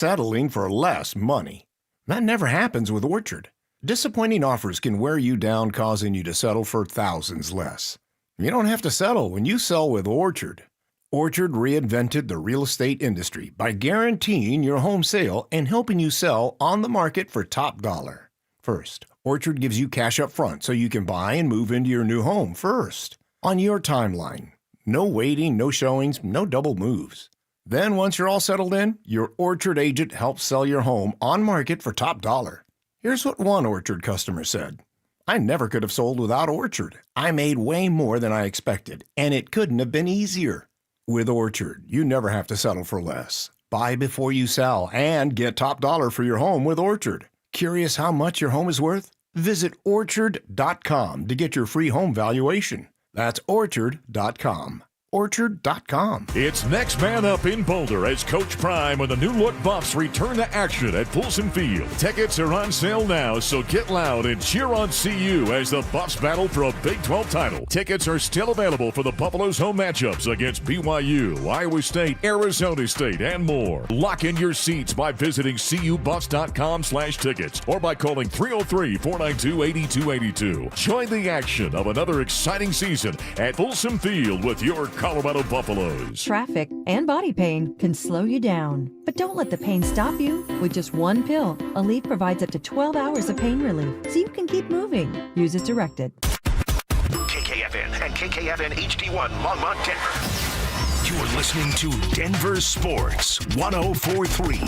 settling for less money. That never happens with Orchard. Disappointing offers can wear you down, causing you to settle for thousands less. You don't have to settle when you sell with Orchard. Orchard reinvented the real estate industry by guaranteeing your home sale and helping you sell on the market for top dollar. First, Orchard gives you cash up front so you can buy and move into your new home first, on your timeline. No waiting, no showings, no double moves. Then once you're all settled in, your Orchard agent helps sell your home on market for top dollar. Here's what one Orchard customer said. I never could have sold without Orchard. I made way more than I expected, and it couldn't have been easier. With Orchard, you never have to settle for less. Buy before you sell and get top dollar for your home with Orchard. Curious how much your home is worth? Visit Orchard.com to get your free home valuation. That's Orchard.com. Orchard.com. It's next man up in Boulder as Coach Prime and the new look Buffs return to action at Folsom Field. Tickets are on sale now, so get loud and cheer on CU as the Buffs battle for a Big 12 title. Tickets are still available for the Buffalo's home matchups against BYU, Iowa State, Arizona State, and more. Lock in your seats by visiting CUBuffs.com/tickets or by calling 303-492-8282. Join the action of another exciting season at Folsom Field with your Colorado Buffaloes. Traffic and body pain can slow you down, but don't let the pain stop you. With just one pill, Aleve provides up to 12 hours of pain relief, so you can keep moving. Use as directed. KKFN and KKFN HD1 Longmont, Denver. You're listening to Denver Sports 104.3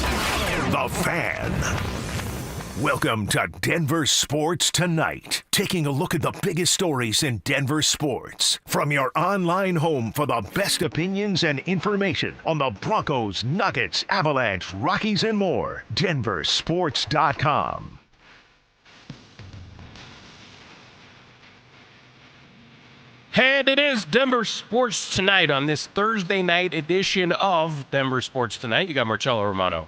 The Fan. Welcome to Denver Sports Tonight, taking a look at the biggest stories in Denver sports. From your online home for the best opinions and information on the Broncos, Nuggets, Avalanche, Rockies, and more, DenverSports.com. And it is Denver Sports Tonight on this Thursday night edition of Denver Sports Tonight. You got Marcello Romano.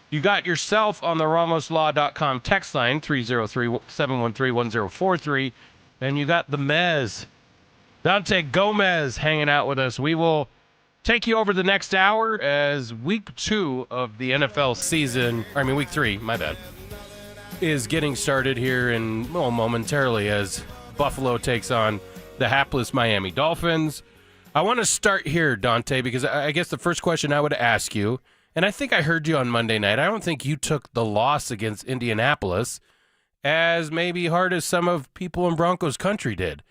You got yourself on the RamosLaw.com text line, 303-713-1043. And you got the Mez, Dante Gomez, hanging out with us. We will take you over the next hour as week 2 of the NFL season, week 3, my bad, is getting started here in, momentarily as Buffalo takes on the hapless Miami Dolphins. I want to start here, Dante, because I guess the first question I would ask you, and I think I heard you on Monday night, I don't think you took the loss against Indianapolis as maybe hard as some of people in Broncos country did.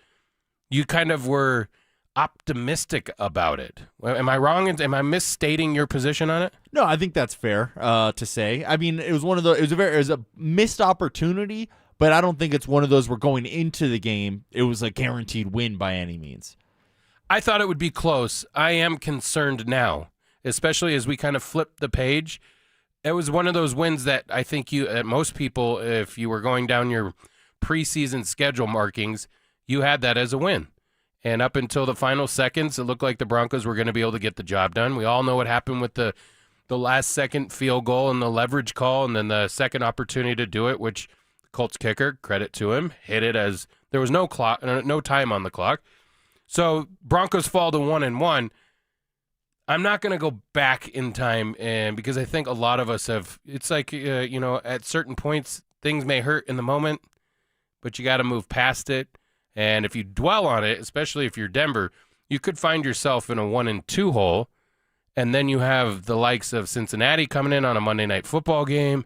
You kind of were optimistic about it. Am I wrong? Am I misstating your position on it? No, I think that's fair to say. I mean, it was a missed opportunity, but I don't think it's one of those where going into the game, it was a guaranteed win by any means. I thought it would be close. I am concerned now, especially as we kind of flip the page. It was one of those wins that I think most people, if you were going down your preseason schedule markings, you had that as a win. And up until the final seconds, it looked like the Broncos were going to be able to get the job done. We all know what happened with the last-second field goal and the leverage call and then the second opportunity to do it, which the Colts kicker, credit to him, hit it as there was no time on the clock. So Broncos fall to 1-1. I'm not going to go back in time, and because I think a lot of us have. It's like at certain points things may hurt in the moment, but you got to move past it. And if you dwell on it, especially if you're Denver, you could find yourself in a 1-2 hole, and then you have the likes of Cincinnati coming in on a Monday Night Football game.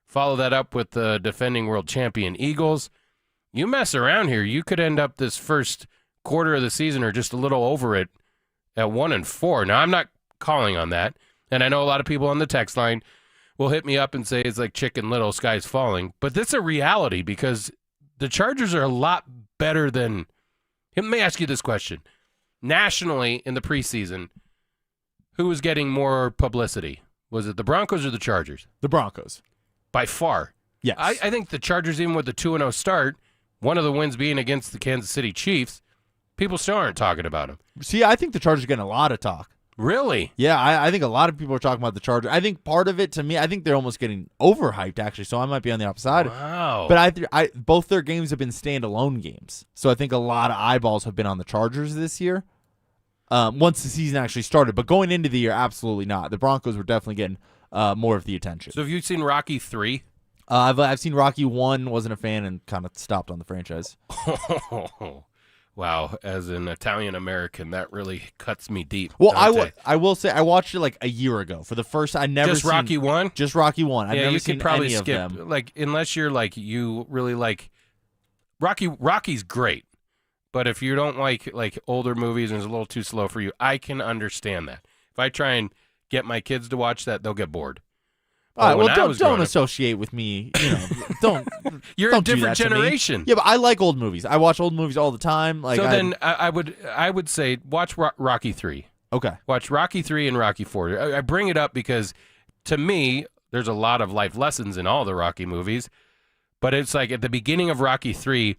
Follow that up with the defending world champion Eagles. You mess around here, you could end up this first quarter of the season or just a little over it at 1-4. Now, I'm not calling on that, and I know a lot of people on the text line will hit me up and say it's like Chicken Little, sky's falling. But this is a reality because the Chargers are a lot better than – let me ask you this question. Nationally, in the preseason, who was getting more publicity? Was it the Broncos or the Chargers? The Broncos. By far. Yes. I think the Chargers, even with the 2-0 start, one of the wins being against the Kansas City Chiefs, people still aren't talking about them. See, I think the Chargers are getting a lot of talk. Really? Yeah, I think a lot of people are talking about the Chargers. I think part of it, to me, I think they're almost getting overhyped, actually, so I might be on the opposite side. Wow. But both their games have been standalone games, so I think a lot of eyeballs have been on the Chargers this year once the season actually started. But going into the year, absolutely not. The Broncos were definitely getting more of the attention. So have you seen Rocky 3? I've seen Rocky 1, wasn't a fan, and kind of stopped on the franchise. Wow, as an Italian American, that really cuts me deep. Well, I will say I watched it like a year ago for the first. I never just seen, Rocky 1. Just Rocky 1. I've Yeah, never you seen could probably any skip of them. like unless you're like you really like Rocky. Rocky's great, but if you don't like older movies and it's a little too slow for you, I can understand that. If I try and get my kids to watch that, they'll get bored. All right, well, don't growing up- associate with me. Don't. You're don't a do different that to me. generation. Yeah, but I like old movies. I watch old movies all the time. Like, So then I would say watch Rocky 3. okay. Watch Rocky 3 and Rocky 4. I bring it up because to me, there's a lot of life lessons in all the Rocky movies, but it's like at the beginning of Rocky 3,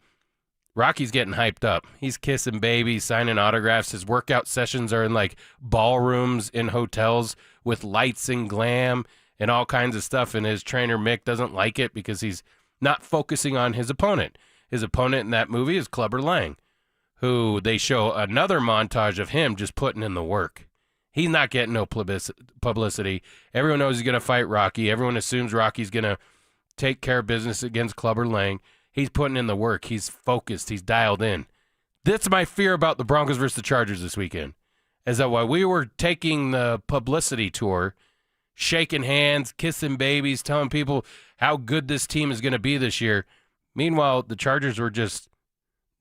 Rocky's getting hyped up. He's kissing babies, signing autographs. His workout sessions are in like ballrooms in hotels with lights and glam and all kinds of stuff. And his trainer, Mick, doesn't like it because he's not focusing on his opponent. His opponent in that movie is Clubber Lang, who they show another montage of him just putting in the work. He's not getting no publicity. Everyone knows he's going to fight Rocky. Everyone assumes Rocky's going to take care of business against Clubber Lang. He's putting in the work. He's focused. He's dialed in. That's my fear about the Broncos versus the Chargers this weekend, is that while we were taking the publicity tour, shaking hands, kissing babies, telling people how good this team is going to be this year, meanwhile, the Chargers were just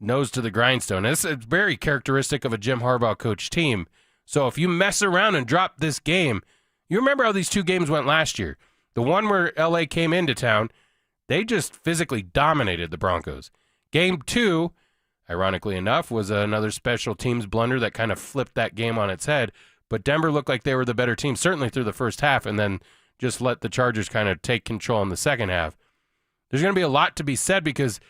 nose to the grindstone. It's very characteristic of a Jim Harbaugh coach team. So if you mess around and drop this game, you remember how these two games went last year. The one where LA came into town, they just physically dominated the Broncos. Game 2, ironically enough, was another special teams blunder that kind of flipped that game on its head. But Denver looked like they were the better team, certainly through the first half, and then just let the Chargers kind of take control in the second half. There's going to be a lot to be said because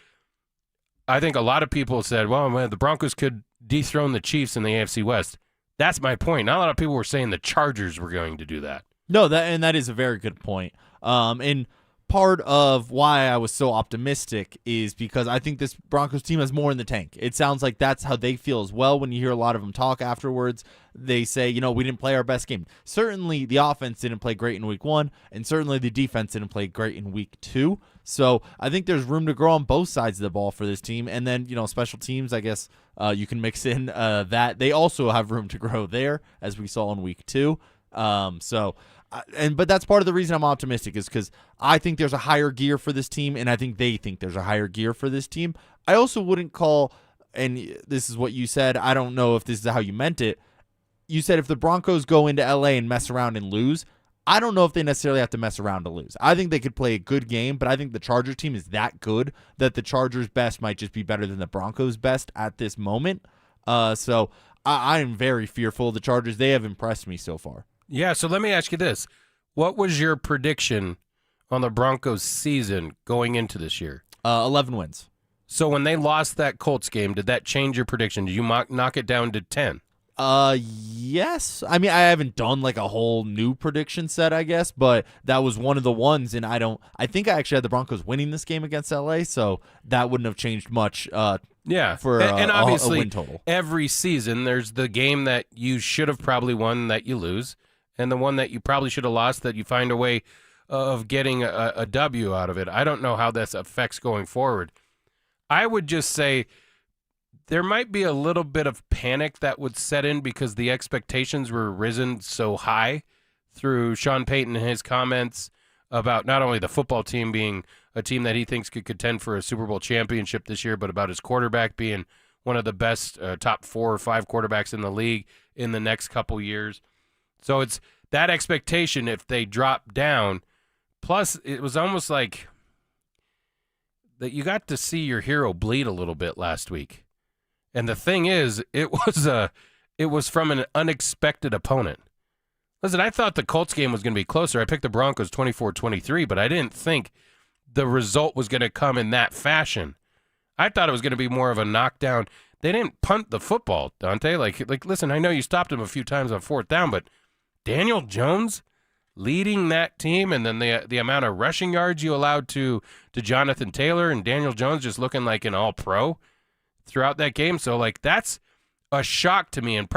I think a lot of people said, well, man, the Broncos could dethrone the Chiefs in the AFC West. That's my point. Not a lot of people were saying the Chargers were going to do that. No, that is a very good point. And part of why I was so optimistic is because I think this Broncos team has more in the tank. It sounds like that's how they feel as well. When you hear a lot of them talk afterwards, they say, we didn't play our best game. Certainly the offense didn't play great in week 1, and certainly the defense didn't play great in week 2. So I think there's room to grow on both sides of the ball for this team. And then, special teams, I guess you can mix in that. They also have room to grow there, as we saw in week 2. But that's part of the reason I'm optimistic is because I think there's a higher gear for this team, and I think they think there's a higher gear for this team. I also wouldn't call, and this is what you said, I don't know if this is how you meant it. You said if the Broncos go into LA and mess around and lose, I don't know if they necessarily have to mess around to lose. I think they could play a good game, but I think the Chargers team is that good that the Chargers' best might just be better than the Broncos' best at this moment. So I am very fearful of the Chargers. They have impressed me so far. Yeah, so let me ask you this. What was your prediction on the Broncos season going into this year? 11 wins. So when they lost that Colts game, did that change your prediction? Did you knock it down to 10? Yes. I mean, I haven't done like a whole new prediction set, I guess, but that was one of the ones, and I think I actually had the Broncos winning this game against LA, so that wouldn't have changed much. Yeah, for and obviously a win total. Every season there's the game that you should have probably won that you lose, and the one that you probably should have lost that you find a way of getting a W out of it. I don't know how this affects going forward. I would just say there might be a little bit of panic that would set in because the expectations were risen so high through Sean Payton and his comments about not only the football team being a team that he thinks could contend for a Super Bowl championship this year, but about his quarterback being one of the best top 4 or 5 quarterbacks in the league in the next couple years. So it's that expectation if they drop down. Plus, it was almost like that you got to see your hero bleed a little bit last week. And the thing is, it was from an unexpected opponent. Listen, I thought the Colts game was going to be closer. I picked the Broncos 24-23, but I didn't think the result was going to come in that fashion. I thought it was going to be more of a knockdown. They didn't punt the football, Dante. Like, listen, I know you stopped him a few times on 4th down, but Daniel Jones leading that team, and then the amount of rushing yards you allowed to Jonathan Taylor, and Daniel Jones just looking like an all-pro throughout that game. So, that's a shock to me, and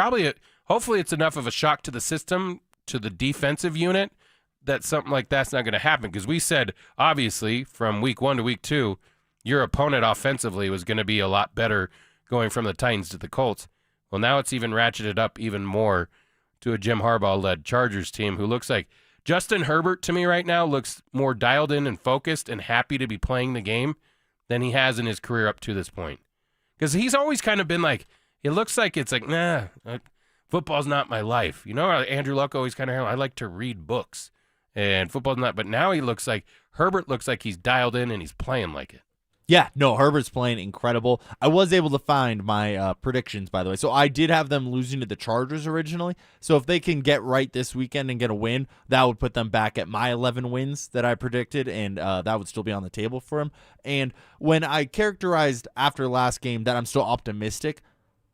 hopefully it's enough of a shock to the system, to the defensive unit, that something like that's not going to happen? Because we said, obviously, from week 1 to week 2, your opponent offensively was going to be a lot better going from the Titans to the Colts. Well, now it's even ratcheted up even more to a Jim Harbaugh-led Chargers team who looks like Justin Herbert to me right now looks more dialed in and focused and happy to be playing the game than he has in his career up to this point. Because he's always kind of been like, it looks like it's like, nah, football's not my life. You know, Andrew Luck always kind of, I like to read books, and football's not. But now Herbert looks like he's dialed in and he's playing like it. Yeah, no, Herbert's playing incredible. I was able to find my predictions, by the way. So I did have them losing to the Chargers originally. So if they can get right this weekend and get a win, that would put them back at my 11 wins that I predicted, and that would still be on the table for him. And when I characterized after last game that I'm still optimistic,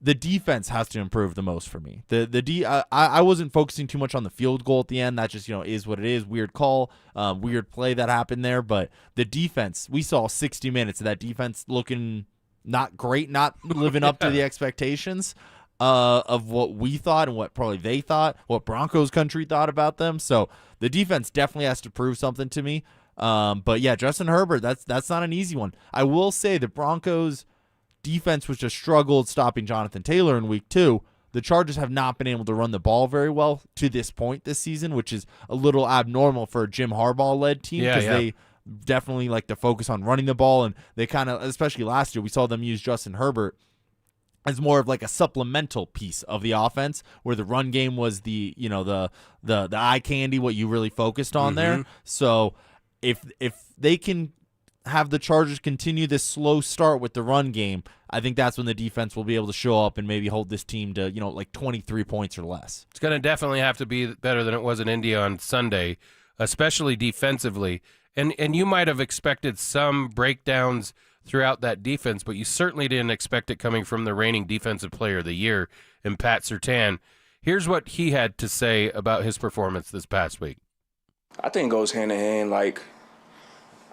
the defense has to improve the most for me. I wasn't focusing too much on the field goal at the end. That just, is what it is. Weird call, weird play that happened there. But the defense, we saw 60 minutes of that defense looking not great, not living up to the expectations of what we thought and what probably they thought, what Broncos country thought about them. So the defense definitely has to prove something to me. But yeah, Justin Herbert, that's not an easy one. I will say the Broncos defense was just struggled stopping Jonathan Taylor in week 2. The Chargers have not been able to run the ball very well to this point this season, which is a little abnormal for a Jim Harbaugh-led team because they definitely like to focus on running the ball, and they kind of, especially last year, we saw them use Justin Herbert as more of like a supplemental piece of the offense, where the run game was the eye candy, what you really focused on there. So if they can have the Chargers continue this slow start with the run game, I think that's when the defense will be able to show up and maybe hold this team to, like 23 points or less. It's going to definitely have to be better than it was in India on Sunday, especially defensively. And you might have expected some breakdowns throughout that defense, but you certainly didn't expect it coming from the reigning defensive player of the year in Pat Surtain. Here's what he had to say about his performance this past week. I think it goes hand in hand. Like,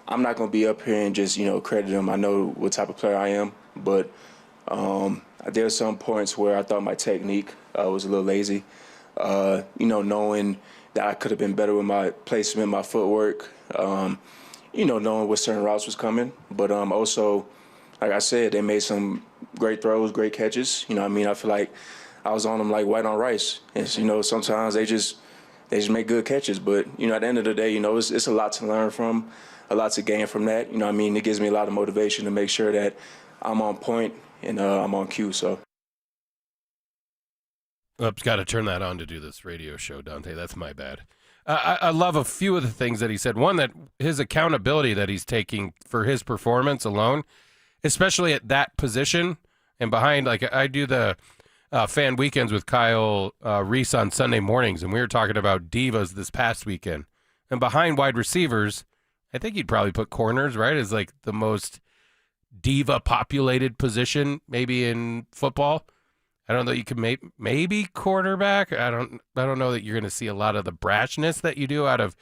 I'm not going to be up here and just, credit him. I know what type of player I am, but there are some points where I thought my technique was a little lazy. Knowing that I could have been better with my placement, my footwork, knowing what certain routes was coming. But also, like I said, they made some great throws, great catches. I feel like I was on them like white on rice. And, sometimes they just make good catches. But, at the end of the day, it's a lot to learn from. A lot to gain from that. It gives me a lot of motivation to make sure that I'm on point and I'm on cue. So, Oops, got to turn that on to do this radio show, Dante. That's my bad. I love a few of the things that he said. One, that his accountability that he's taking for his performance alone, especially at that position and behind. Like, I do the fan weekends with Kyle Reese on Sunday mornings, and we were talking about divas this past weekend. And behind wide receivers, I think you'd probably put corners, right, as like the most diva-populated position maybe in football. I don't know. You could maybe quarterback. I don't know that you're going to see a lot of the brashness that you do out of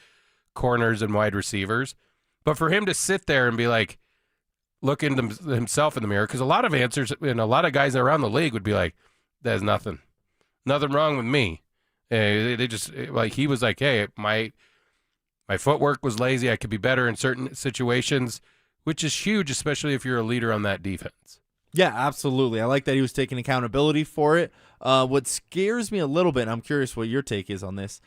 corners and wide receivers. But for him to sit there and be like, look into himself in the mirror, because a lot of answers and a lot of guys around the league would be like, "There's nothing wrong with me." They just like, he was like, "Hey, my footwork was lazy. I could be better in certain situations," which is huge, especially if you're a leader on that defense. Yeah, absolutely. I like that he was taking accountability for it. What scares me a little bit, and I'm curious what your take is on this,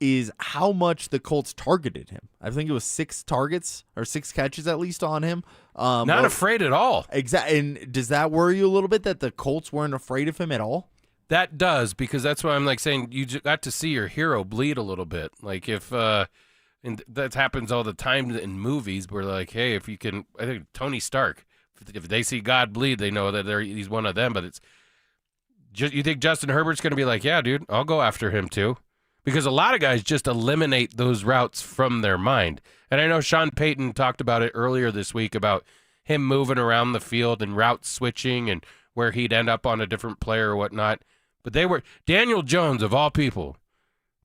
is how much the Colts targeted him. I think it was 6 targets or 6 catches at least on him. Not afraid at all. Exactly. And does that worry you a little bit that the Colts weren't afraid of him at all? That does, because that's why I'm like saying you got to see your hero bleed a little bit. Like if and that happens all the time in movies where like, hey, if you can, I think Tony Stark, if they see God bleed, they know that he's one of them. But it's just, you think Justin Herbert's going to be like, yeah, dude, I'll go after him too. Because a lot of guys just eliminate those routes from their mind. And I know Sean Payton talked about it earlier this week about him moving around the field and route switching and where he'd end up on a different player or whatnot. But they were, Daniel Jones of all people,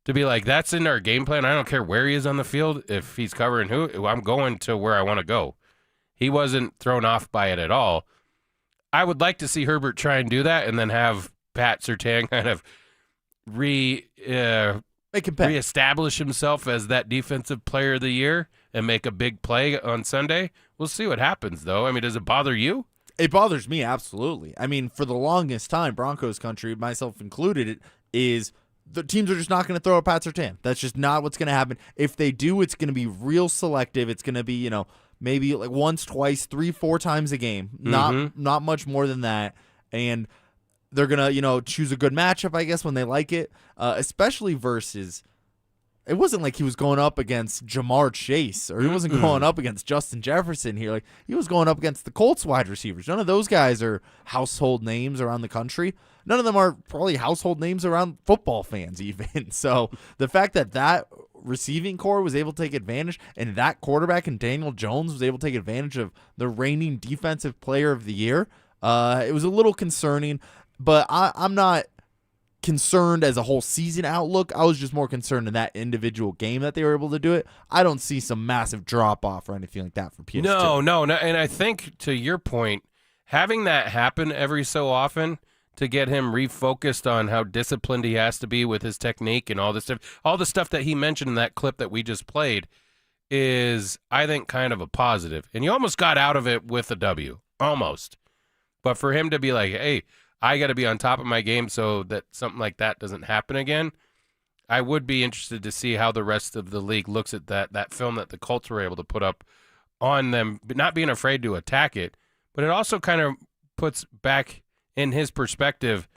to be like, that's in our game plan. I don't care where he is on the field. If he's covering who, I'm going to where I want to go. He wasn't thrown off by it at all. I would like to see Herbert try and do that and then have Pat Surtain kind of Make him pay. reestablish himself as that defensive player of the year and make a big play on Sunday. We'll see what happens, though. I mean, does it bother you? It bothers me, absolutely. I mean, for the longest time, Broncos country, myself included, it is the teams are just not going to throw a Pat Surtain. That's just not what's going to happen. If they do, it's going to be real selective. It's going to be, maybe like once, twice, 3, 4 times a game. Not much more than that. And they're going to, choose a good matchup, I guess, when they like it, especially versus – it wasn't like he was going up against Jamar Chase or he wasn't going up against Justin Jefferson here. Like, he was going up against the Colts wide receivers. None of those guys are household names around the country. None of them are probably household names around football fans even. So the fact that receiving core was able to take advantage and that quarterback and Daniel Jones was able to take advantage of the reigning defensive player of the year, it was a little concerning. But I'm not concerned as a whole season outlook. I was just more concerned in that individual game that they were able to do it. I don't see some massive drop off or anything like that for PS2. No. And I think to your point, having that happen every so often to get him refocused on how disciplined he has to be with his technique and all this stuff, all the stuff that he mentioned in that clip that we just played is, I think, kind of a positive. And you almost got out of it with a W, almost. But for him to be like, hey, I got to be on top of my game so that something like that doesn't happen again. I would be interested to see how the rest of the league looks at that film that the Colts were able to put up on them, but not being afraid to attack it. But it also kind of puts back in his perspective,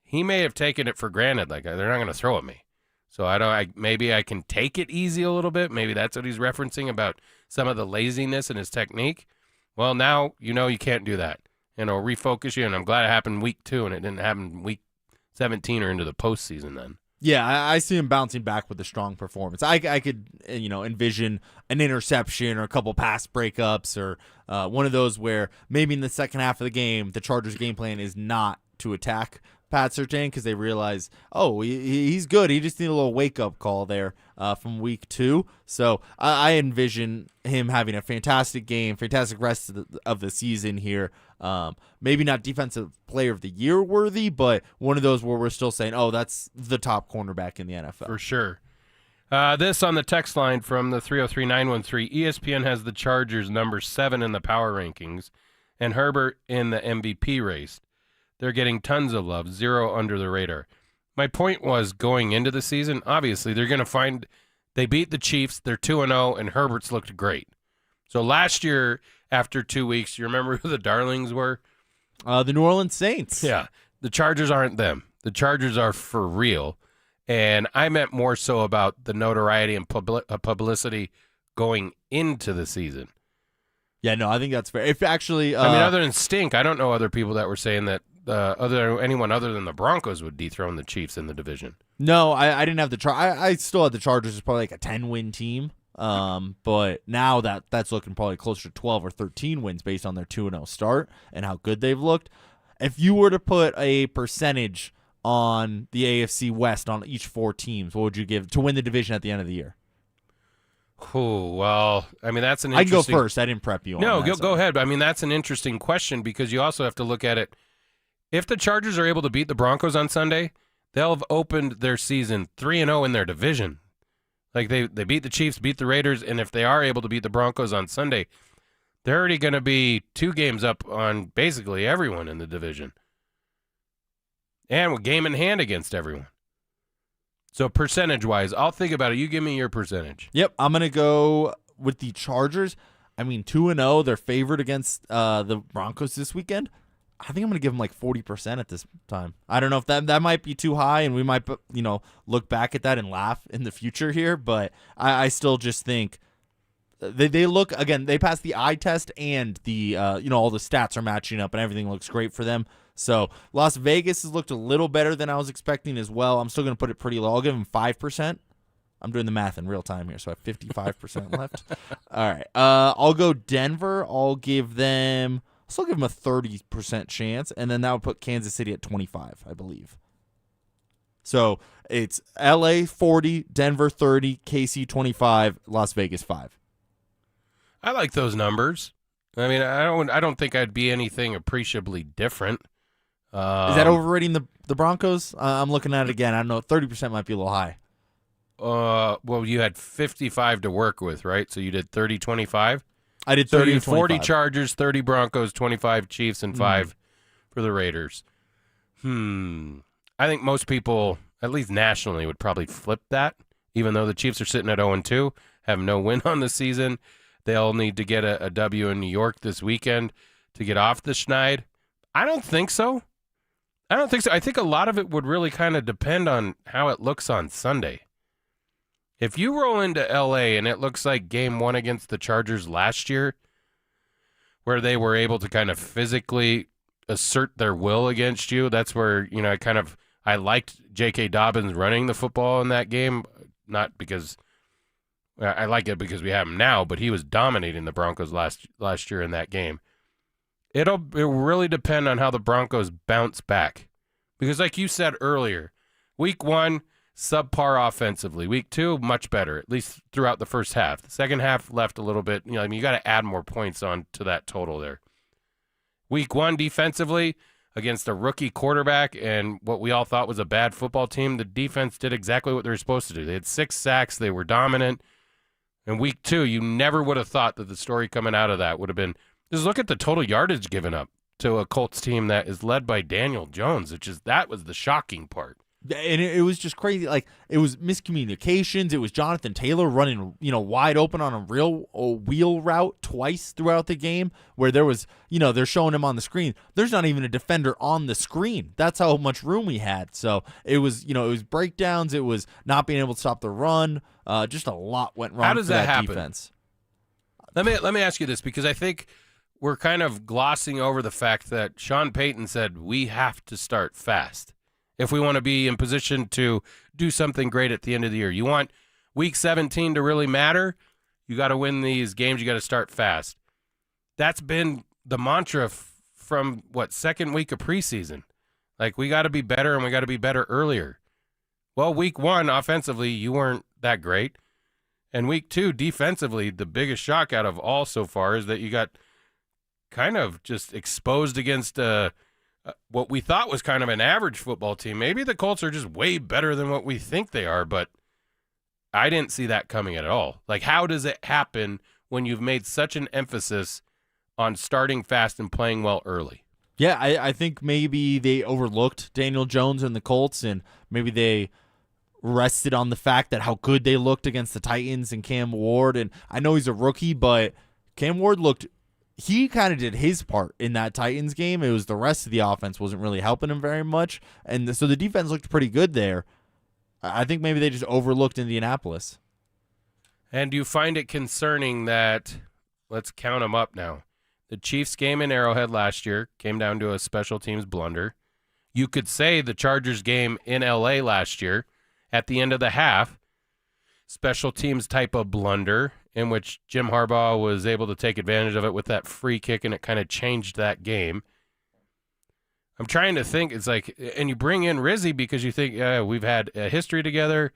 he may have taken it for granted, like they're not going to throw at me. So maybe I can take it easy a little bit. Maybe that's what he's referencing about some of the laziness in his technique. Well, now you can't do that. Refocus you, and I'm glad it happened week 2 and it didn't happen week 17 or into the postseason then. Yeah, I see him bouncing back with a strong performance. I could, envision an interception or a couple pass breakups or one of those where maybe in the second half of the game, the Chargers' game plan is not to attack Pat Surtain because they realize, he's good. He just needs a little wake-up call there from week 2. So I envision him having a fantastic game, fantastic rest of the season here. Maybe not defensive player of the year worthy, but one of those where we're still saying, that's the top cornerback in the NFL. For sure. This on the text line from the 303-913, ESPN has the Chargers number 7 in the power rankings and Herbert in the MVP race. They're getting tons of love, 0 under the radar. My point was going into the season, obviously they're going to find they beat the Chiefs, they're 2-0, and Herbert's looked great. So last year, after 2 weeks, you remember who the darlings were? The New Orleans Saints. Yeah, the Chargers aren't them. The Chargers are for real. And I meant more so about the notoriety and publicity going into the season. Yeah, no, I think that's fair. If actually, other than Stink, I don't know other people that were saying that anyone other than the Broncos would dethrone the Chiefs in the division. No, I didn't have the I still had the Chargers as probably like a 10-win team. But now that's looking probably closer to 12 or 13 wins based on their 2-0 start and how good they've looked. If you were to put a percentage on the AFC West on each 4 teams, what would you give to win the division at the end of the year? Oh, well, that's an interesting... I can go first. I didn't prep you on that. No, go ahead. That's an interesting question because you also have to look at it. If the Chargers are able to beat the Broncos on Sunday, they'll have opened their season 3-0 in their division. Like they beat the Chiefs, beat the Raiders, and if they are able to beat the Broncos on Sunday, they're already going to be 2 games up on basically everyone in the division. And with game in hand against everyone. So percentage-wise, I'll think about it. You give me your percentage. Yep, I'm going to go with the Chargers. 2-0, they're favored against the Broncos this weekend. I think I'm going to give them like 40% at this time. I don't know if that might be too high, and we might, look back at that and laugh in the future here, but I still just think they look, again, they passed the eye test and the, all the stats are matching up and everything looks great for them. So Las Vegas has looked a little better than I was expecting as well. I'm still going to put it pretty low. I'll give them 5%. I'm doing the math in real time here, so I have 55% left. All right. I'll go Denver. I'll still give them a 30% chance, and then that would put Kansas City at 25, I believe. So it's LA 40, Denver 30, KC 25, Las Vegas 5. I like those numbers. I don't think I'd be anything appreciably different. Is that overrating the Broncos? I'm looking at it again. I don't know. 30% might be a little high. Well, you had 55 to work with, right? So you did 30-25? I did So 30 you to 40 25. Chargers, 30 Broncos, 25 Chiefs, and 5 for the Raiders. I think most people, at least nationally, would probably flip that, even though the Chiefs are sitting at 0-2, have no win on the season. They'll need to get a W in New York this weekend to get off the schneid. I don't think so. I think a lot of it would really kind of depend on how it looks on Sunday. If you roll into L.A. and it looks like game 1 against the Chargers last year, where they were able to kind of physically assert their will against you, that's where, I liked J.K. Dobbins running the football in that game, not because I like it because we have him now, but he was dominating the Broncos last year in that game. It'll really depend on how the Broncos bounce back. Because like you said earlier, week 1, subpar offensively. Week 2, much better, at least throughout the first half. The second half left a little bit. You got to add more points on to that total there. Week 1, defensively, against a rookie quarterback and what we all thought was a bad football team, the defense did exactly what they were supposed to do. They had 6 sacks. They were dominant. In week 2, you never would have thought that the story coming out of that would have been, just look at the total yardage given up to a Colts team that is led by Daniel Jones, that was the shocking part. And it was just crazy. Like, it was miscommunications. It was Jonathan Taylor running, wide open on a wheel route twice throughout the game where there was, they're showing him on the screen. There's not even a defender on the screen. That's how much room we had. So it was, it was breakdowns. It was not being able to stop the run. Just a lot went wrong. How does for that happen? Defense. Let me ask you this, because I think we're kind of glossing over the fact that Sean Payton said we have to start fast if we want to be in position to do something great at the end of the year. You want week 17 to really matter, you got to win these games, you got to start fast. That's been the mantra from, second week of preseason. Like, we got to be better, and we got to be better earlier. Well, week 1, offensively, you weren't that great. And week 2, defensively, the biggest shock out of all so far is that you got kind of just exposed against what we thought was kind of an average football team. Maybe the Colts are just way better than what we think they are, but I didn't see that coming at all. Like, how does it happen when you've made such an emphasis on starting fast and playing well early? Yeah, I think maybe they overlooked Daniel Jones and the Colts, and maybe they rested on the fact that how good they looked against the Titans and Cam Ward. And I know he's a rookie, but Cam Ward he kind of did his part in that Titans game. It was the rest of the offense wasn't really helping him very much. And so the defense looked pretty good there. I think maybe they just overlooked Indianapolis. And do you find it concerning that, let's count them up now, the Chiefs game in Arrowhead last year came down to a special teams blunder. You could say the Chargers game in L.A. last year, at the end of the half, special teams type of blunder in which Jim Harbaugh was able to take advantage of it with that free kick, and it kind of changed that game. I'm trying to think. It's like, and you bring in Rizzy because you think, we've had a history together,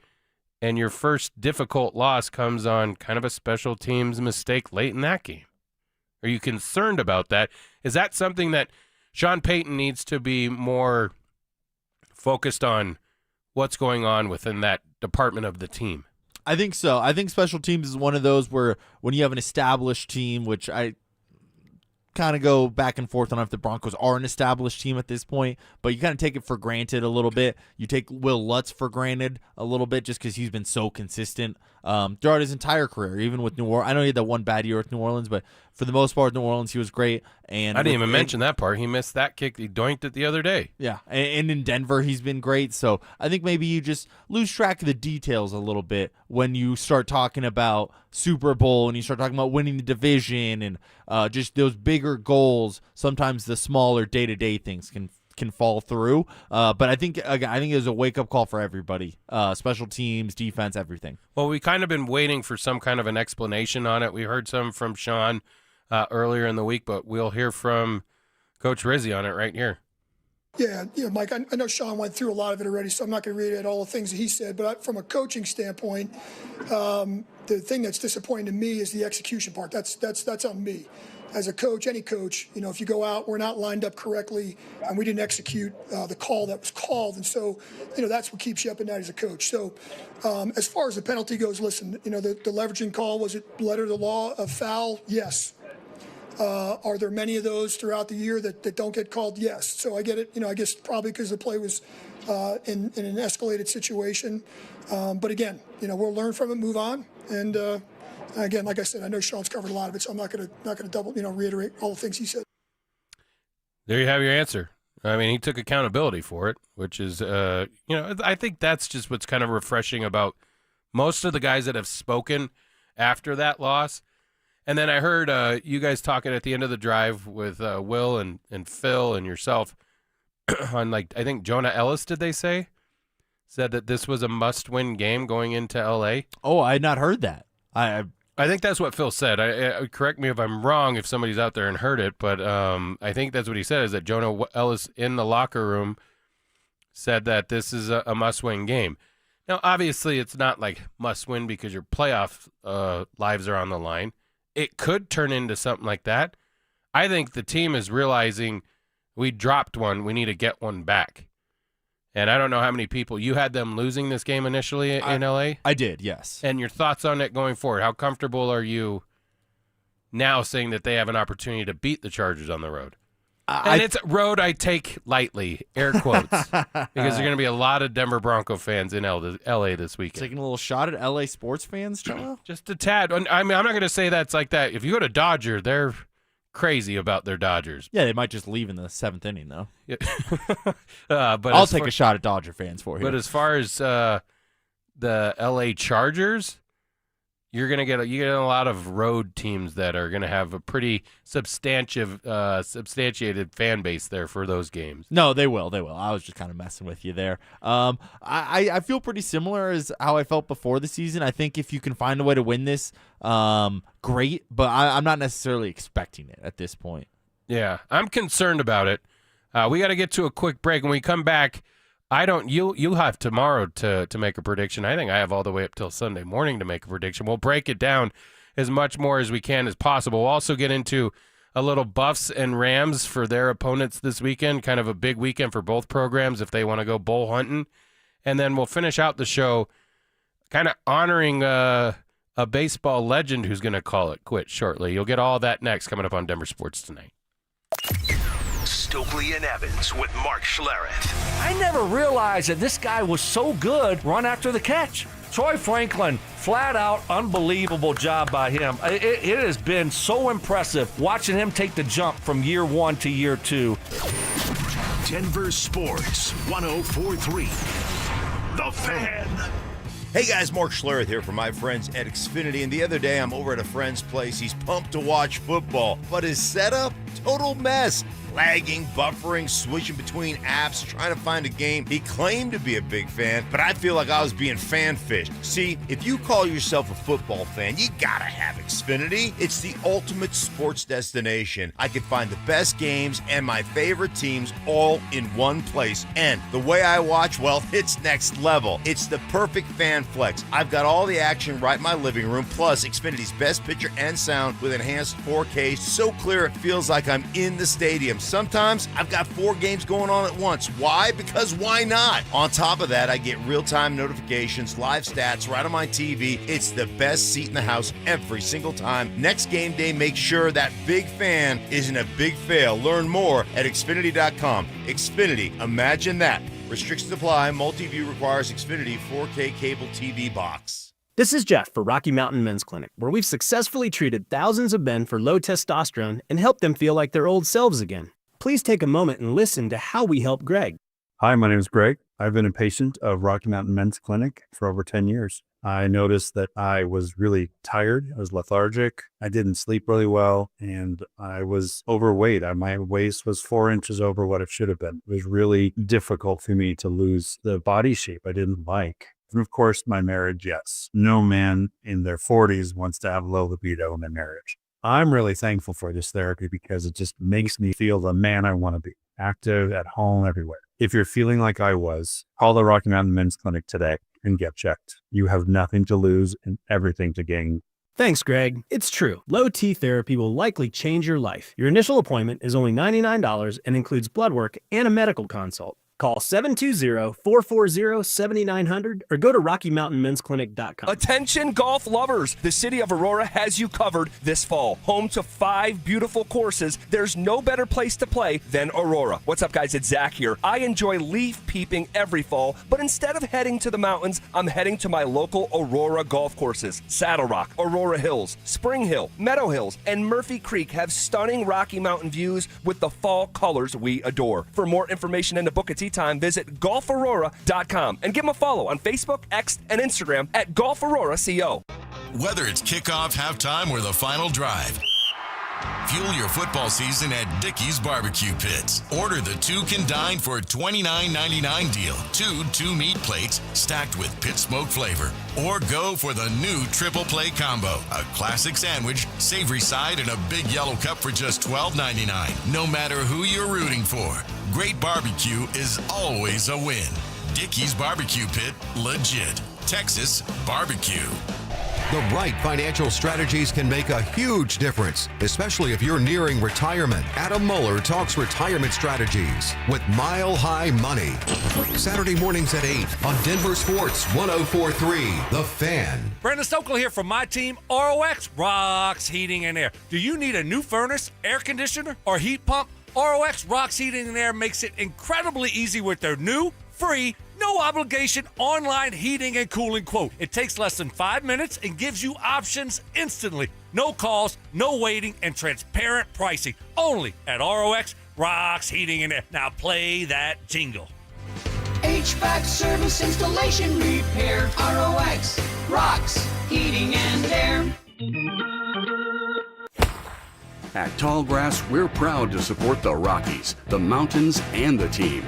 and your first difficult loss comes on kind of a special teams mistake late in that game. Are you concerned about that? Is that something that Sean Payton needs to be more focused on, what's going on within that department of the team? I think so. I think special teams is one of those where when you have an established team, which I kind of go back and forth on if the Broncos are an established team at this point, but you kind of take it for granted a little bit. You take Will Lutz for granted a little bit just because he's been so consistent throughout his entire career, even with New Orleans. I know he had that one bad year with New Orleans, but for the most part, New Orleans, he was great. And I didn't even mention that part. He missed that kick. He doinked it the other day. Yeah, and in Denver, he's been great. So I think maybe you just lose track of the details a little bit when you start talking about Super Bowl and you start talking about winning the division and just those bigger goals. Sometimes the smaller day-to-day things can fall through. But I think it was a wake-up call for everybody. Special teams, defense, everything. Well, we kind of been waiting for some kind of an explanation on it. We heard some from Sean earlier in the week, but we'll hear from Coach Rizzi on it right here. Yeah, Mike, I know Sean went through a lot of it already, so I'm not going to read all the things that he said. But from a coaching standpoint, the thing that's disappointing to me is the execution part. That's on me. As a coach, any coach, if you go out, we're not lined up correctly, and we didn't execute the call that was called, and so, that's what keeps you up at night as a coach. So, as far as the penalty goes, listen, the leveraging call, was it letter of the law of foul? Yes. Are there many of those throughout the year that don't get called? Yes. So I get it. I guess probably because the play was in an escalated situation. But again, we'll learn from it, move on, and. Again, like I said, I know Sean's covered a lot of it, so I'm not going to double, reiterate all the things he said. There you have your answer. I mean, he took accountability for it, which is, I think that's just what's kind of refreshing about most of the guys that have spoken after that loss. And then I heard you guys talking at the end of the drive with Will and Phil and yourself on, I think Jonah Ellis, did they say? Said that this was a must-win game going into L.A. Oh, I had not heard that. I think that's what Phil said. Correct me if I'm wrong if somebody's out there and heard it, but I think that's what he said, is that Jonah Ellis in the locker room said that this is a must-win game. Now, obviously, it's not like must-win because your playoff lives are on the line. It could turn into something like that. I think the team is realizing we dropped one, we need to get one back. And I don't know how many people you had them losing this game initially in LA. I did, yes. And your thoughts on it going forward? How comfortable are you now saying that they have an opportunity to beat the Chargers on the road? And it's road I take lightly, air quotes, because there are going to be a lot of Denver Bronco fans in LA this weekend. Taking a little shot at LA sports fans, Joe? Just a tad. I mean, I'm not going to say that's like that. If you go to Dodger, they're crazy about their Dodgers. Yeah, they might just leave in the 7th inning, though. Yeah. But I'll take a shot at Dodger fans for you. But as far as the LA Chargers, you get a lot of road teams that are going to have a pretty substantiated fan base there for those games. No, they will. I was just kind of messing with you there. I feel pretty similar as how I felt before the season. I think if you can find a way to win this, great. But I'm not necessarily expecting it at this point. Yeah, I'm concerned about it. We got to get to a quick break. When we come back, you'll have tomorrow to make a prediction. I think I have all the way up till Sunday morning to make a prediction. We'll break it down as much more as we can as possible. We'll also get into a little Buffs and Rams for their opponents this weekend, kind of a big weekend for both programs if they want to go bull hunting. And then we'll finish out the show kind of honoring a baseball legend who's going to call it quits shortly. You'll get all that next coming up on Denver Sports Tonight. Stokely and Evans with Mark Schlereth. I never realized that this guy was so good run after the catch. Troy Franklin, flat out unbelievable job by him. It has been so impressive watching him take the jump from year 1 to year 2. Denver Sports 104.3. The Fan. Hey guys, Mark Schlereth here from my friends at Xfinity, and the other day I'm over at a friend's place. He's pumped to watch football, but his setup, total mess. Lagging, buffering, switching between apps, trying to find a game. He claimed to be a big fan, but I feel like I was being fan-fished. See, if you call yourself a football fan, you gotta have Xfinity. It's the ultimate sports destination. I can find the best games and my favorite teams all in one place. And the way I watch, well, it's next level. It's the perfect fan flex. I've got all the action right in my living room, plus Xfinity's best picture and sound with enhanced 4K, so clear it feels like I'm in the stadium. Sometimes I've got 4 games going on at once. Why? Because why not? On top of that, I get real-time notifications, live stats right on my TV. It's the best seat in the house every single time. Next game day, make sure that big fan isn't a big fail. Learn more at Xfinity.com. Xfinity, imagine that. Restrictions apply. Multi-view requires Xfinity 4K cable TV box. This is Jeff for Rocky Mountain Men's Clinic, where we've successfully treated thousands of men for low testosterone and helped them feel like their old selves again. Please take a moment and listen to how we help Greg. Hi, my name is Greg. I've been a patient of Rocky Mountain Men's Clinic for over 10 years. I noticed that I was really tired. I was lethargic. I didn't sleep really well, and I was overweight. My waist was 4 inches over what it should have been. It was really difficult for me to lose the body shape I didn't like. And of course, my marriage, yes. No man in their 40s wants to have low libido in their marriage. I'm really thankful for this therapy because it just makes me feel the man I want to be, active, at home, everywhere. If you're feeling like I was, call the Rocky Mountain Men's Clinic today. and get checked. You have nothing to lose and everything to gain. Thanks, Greg. It's true. Low T therapy will likely change your life. Your initial appointment is only $99 and includes blood work and a medical consult. Call 720-440-7900 or go to RockyMountainMen'sClinic.com. Attention golf lovers! The city of Aurora has you covered this fall. Home to 5 beautiful courses, there's no better place to play than Aurora. What's up, guys? It's Zach here. I enjoy leaf peeping every fall, but instead of heading to the mountains, I'm heading to my local Aurora golf courses. Saddle Rock, Aurora Hills, Spring Hill, Meadow Hills, and Murphy Creek have stunning Rocky Mountain views with the fall colors we adore. For more information and to book a tee time, visit golfaurora.com and give them a follow on Facebook, X, and Instagram at golfauroraco. Whether it's kickoff, halftime, or the final drive, fuel your football season at Dickey's Barbecue Pits. Order the Two Can Dine for $29.99 deal. 2 meat plates stacked with pit smoke flavor. Or go for the new Triple Play Combo. A classic sandwich, savory side, and a big yellow cup for just $12.99. No matter who you're rooting for, great barbecue is always a win. Dickey's Barbecue Pit, legit. Texas barbecue. The right financial strategies can make a huge difference, especially if you're nearing retirement. Adam Mueller talks retirement strategies with Mile High Money. Saturday mornings at 8 on Denver Sports 104.3 The Fan. Brandon Stokel here from my team, ROX Rocks Heating and Air. Do you need a new furnace, air conditioner, or heat pump? ROX Rocks Heating and Air makes it incredibly easy with their new, free, no obligation online heating and cooling quote. It takes less than 5 minutes and gives you options instantly. No calls, no waiting, and transparent pricing. Only at ROX Rocks Heating and Air. Now play that jingle. HVAC service, installation, repair. ROX Rocks Heating and Air. At Tallgrass, we're proud to support the Rockies, the mountains, and the team.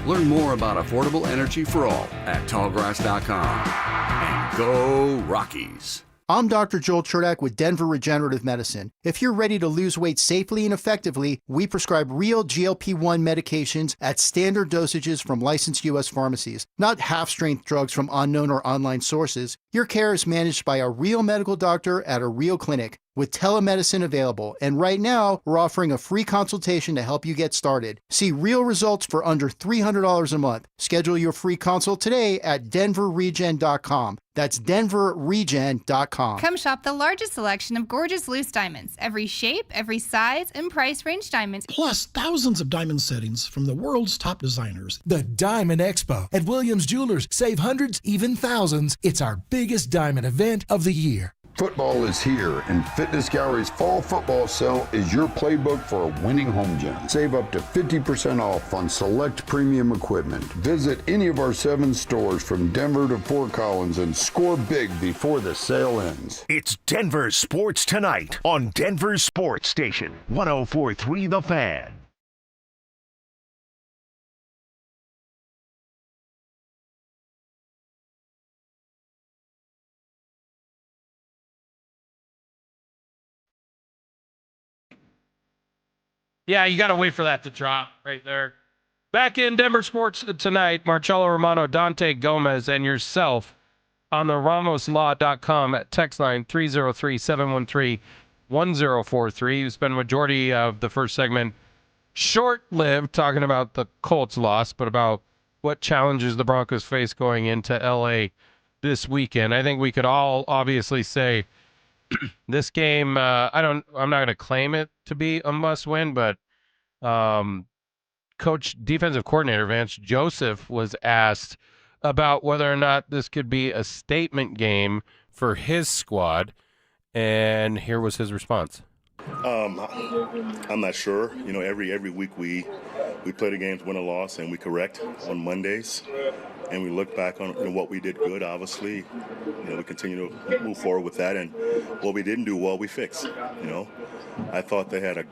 Learn more about affordable energy for all at tallgrass.com. And go Rockies! I'm Dr. Joel Cherdak with Denver Regenerative Medicine. If you're ready to lose weight safely and effectively, we prescribe real GLP-1 medications at standard dosages from licensed U.S. pharmacies, not half-strength drugs from unknown or online sources. Your care is managed by a real medical doctor at a real clinic with telemedicine available. And right now, we're offering a free consultation to help you get started. See real results for under $300 a month. Schedule your free consult today at denverregen.com. That's denverregen.com. Come shop the largest selection of gorgeous loose diamonds. Every shape, every size, and price range diamonds. Plus thousands of diamond settings from the world's top designers. The Diamond Expo at Williams Jewelers. Save hundreds, even thousands. It's our biggest diamond event of the year. Football is here, and Fitness Gallery's fall football sale is your playbook for a winning home gym. Save up to 50% off on select premium equipment. Visit any of our 7 stores from Denver to Fort Collins and score big before the sale ends. It's Denver Sports Tonight on Denver Sports Station 104.3 The Fan. Yeah, you got to wait for that to drop right there. Back in Denver Sports Tonight, Marcello Romano, Dante Gomez, and yourself on the RamosLaw.com at text line 303-713-1043. You spent the majority of the first segment short-lived talking about the Colts loss, but about what challenges the Broncos face going into L.A. this weekend. I think we could all obviously say this game, I'm not going to claim it to be a must-win, but defensive coordinator Vance Joseph was asked about whether or not this could be a statement game for his squad, and here was his response. I'm not sure. You know, every week we play the games, win or loss, and we correct on Mondays. And we look back on what we did good, obviously. You know, we continue to move forward with that. And what we didn't do well, we fix. You know, I thought they had a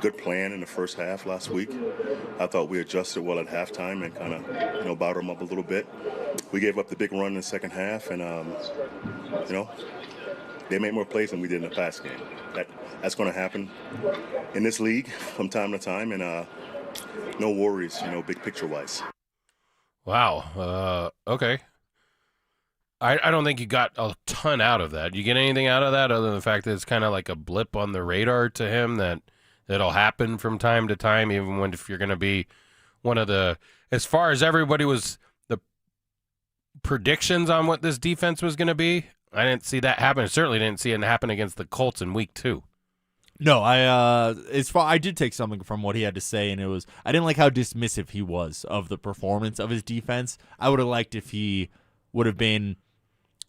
good plan in the first half last week. I thought we adjusted well at halftime and kind of, bowed them up a little bit. We gave up the big run in the second half, and, they made more plays than we did in the past game. That's going to happen in this league from time to time, and no worries, big picture-wise. Wow. Okay. I don't think you got a ton out of that. You get anything out of that other than the fact that it's kind of like a blip on the radar to him that'll happen from time to time, even if you're going to be one of the, as far as everybody was, the predictions on what this defense was going to be, I didn't see that happen. I certainly didn't see it happen against the Colts in week 2. No, I did take something from what he had to say, and it was, I didn't like how dismissive he was of the performance of his defense. I would have liked if he would have been,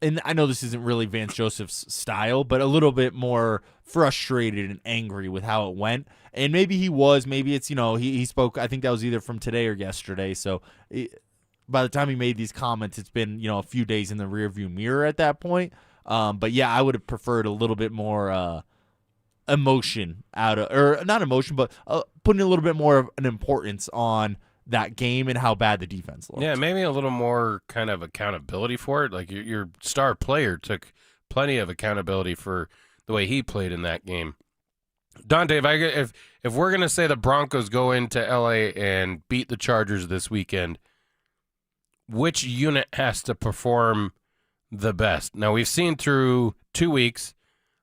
and I know this isn't really Vance Joseph's style, but a little bit more frustrated and angry with how it went. And maybe he was, maybe it's, he spoke, I think that was either from today or yesterday. So by the time he made these comments, it's been, a few days in the rearview mirror at that point. But yeah, I would have preferred a little bit more emotion or not emotion, but putting a little bit more of an importance on that game and how bad the defense looked. Yeah, maybe a little more kind of accountability for it. Like your star player took plenty of accountability for the way he played in that game. Dante, if we're going to say the Broncos go into LA and beat the Chargers this weekend, which unit has to perform the best? Now, we've seen through 2 weeks,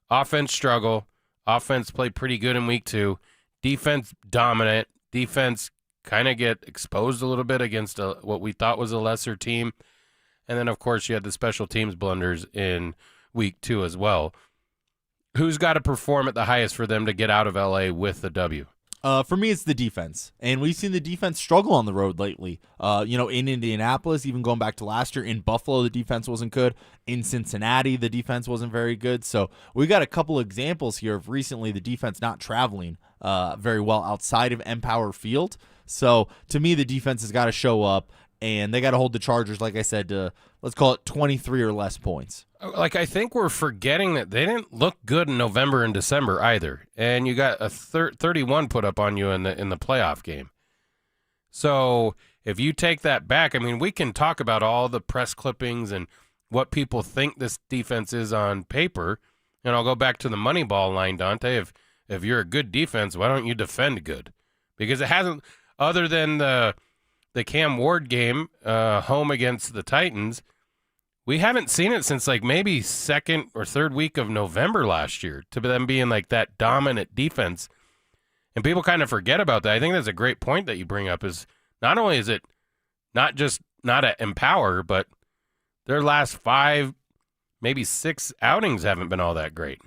offense struggle, offense play pretty good in week 2, defense dominant, defense kind of get exposed a little bit against what we thought was a lesser team. And then, of course, you had the special teams blunders in week 2 as well. Who's got to perform at the highest for them to get out of LA with the W? For me, it's the defense. And we've seen the defense struggle on the road lately. In Indianapolis, even going back to last year, in Buffalo, the defense wasn't good. In Cincinnati, the defense wasn't very good. So we got a couple examples here of recently the defense not traveling very well outside of Empower Field. So to me, the defense has got to show up, and they got to hold the Chargers, like I said, to, let's call it 23 or less points. Like, I think we're forgetting that they didn't look good in November and December either. And you got a 31 put up on you in the playoff game. So if you take that back, I mean, we can talk about all the press clippings and what people think this defense is on paper. And I'll go back to the Moneyball line, Dante. If you're a good defense, why don't you defend good? Because it hasn't, other than the Cam Ward game home against the Titans, we haven't seen it since like maybe second or third week of November last year, to them being like that dominant defense. And people kind of forget about that. I think that's a great point that you bring up, is not only is it not just not at Empower, but their last 5, maybe 6 outings haven't been all that great.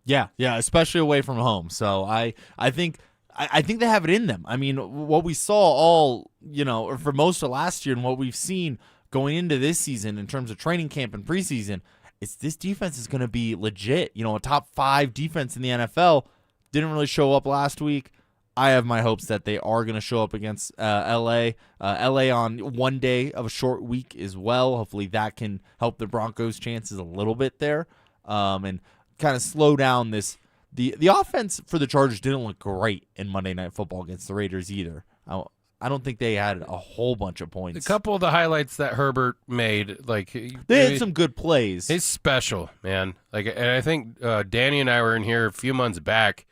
Yeah, especially away from home. So I think they have it in them. I mean, what we saw all, or for most of last year and what we've seen going into this season in terms of training camp and preseason, it's this defense is going to be legit. A top 5 defense in the NFL. Didn't really show up last week. I have my hopes that they are going to show up against L.A. L.A. on one day of a short week as well. Hopefully that can help the Broncos' chances a little bit there, and kind of slow down this. The offense for the Chargers didn't look great in Monday Night Football against the Raiders either. I don't think they had a whole bunch of points. A couple of the highlights that Herbert made, like they had some good plays. He's special, man. Like, and I think Danny and I were in here a few months back,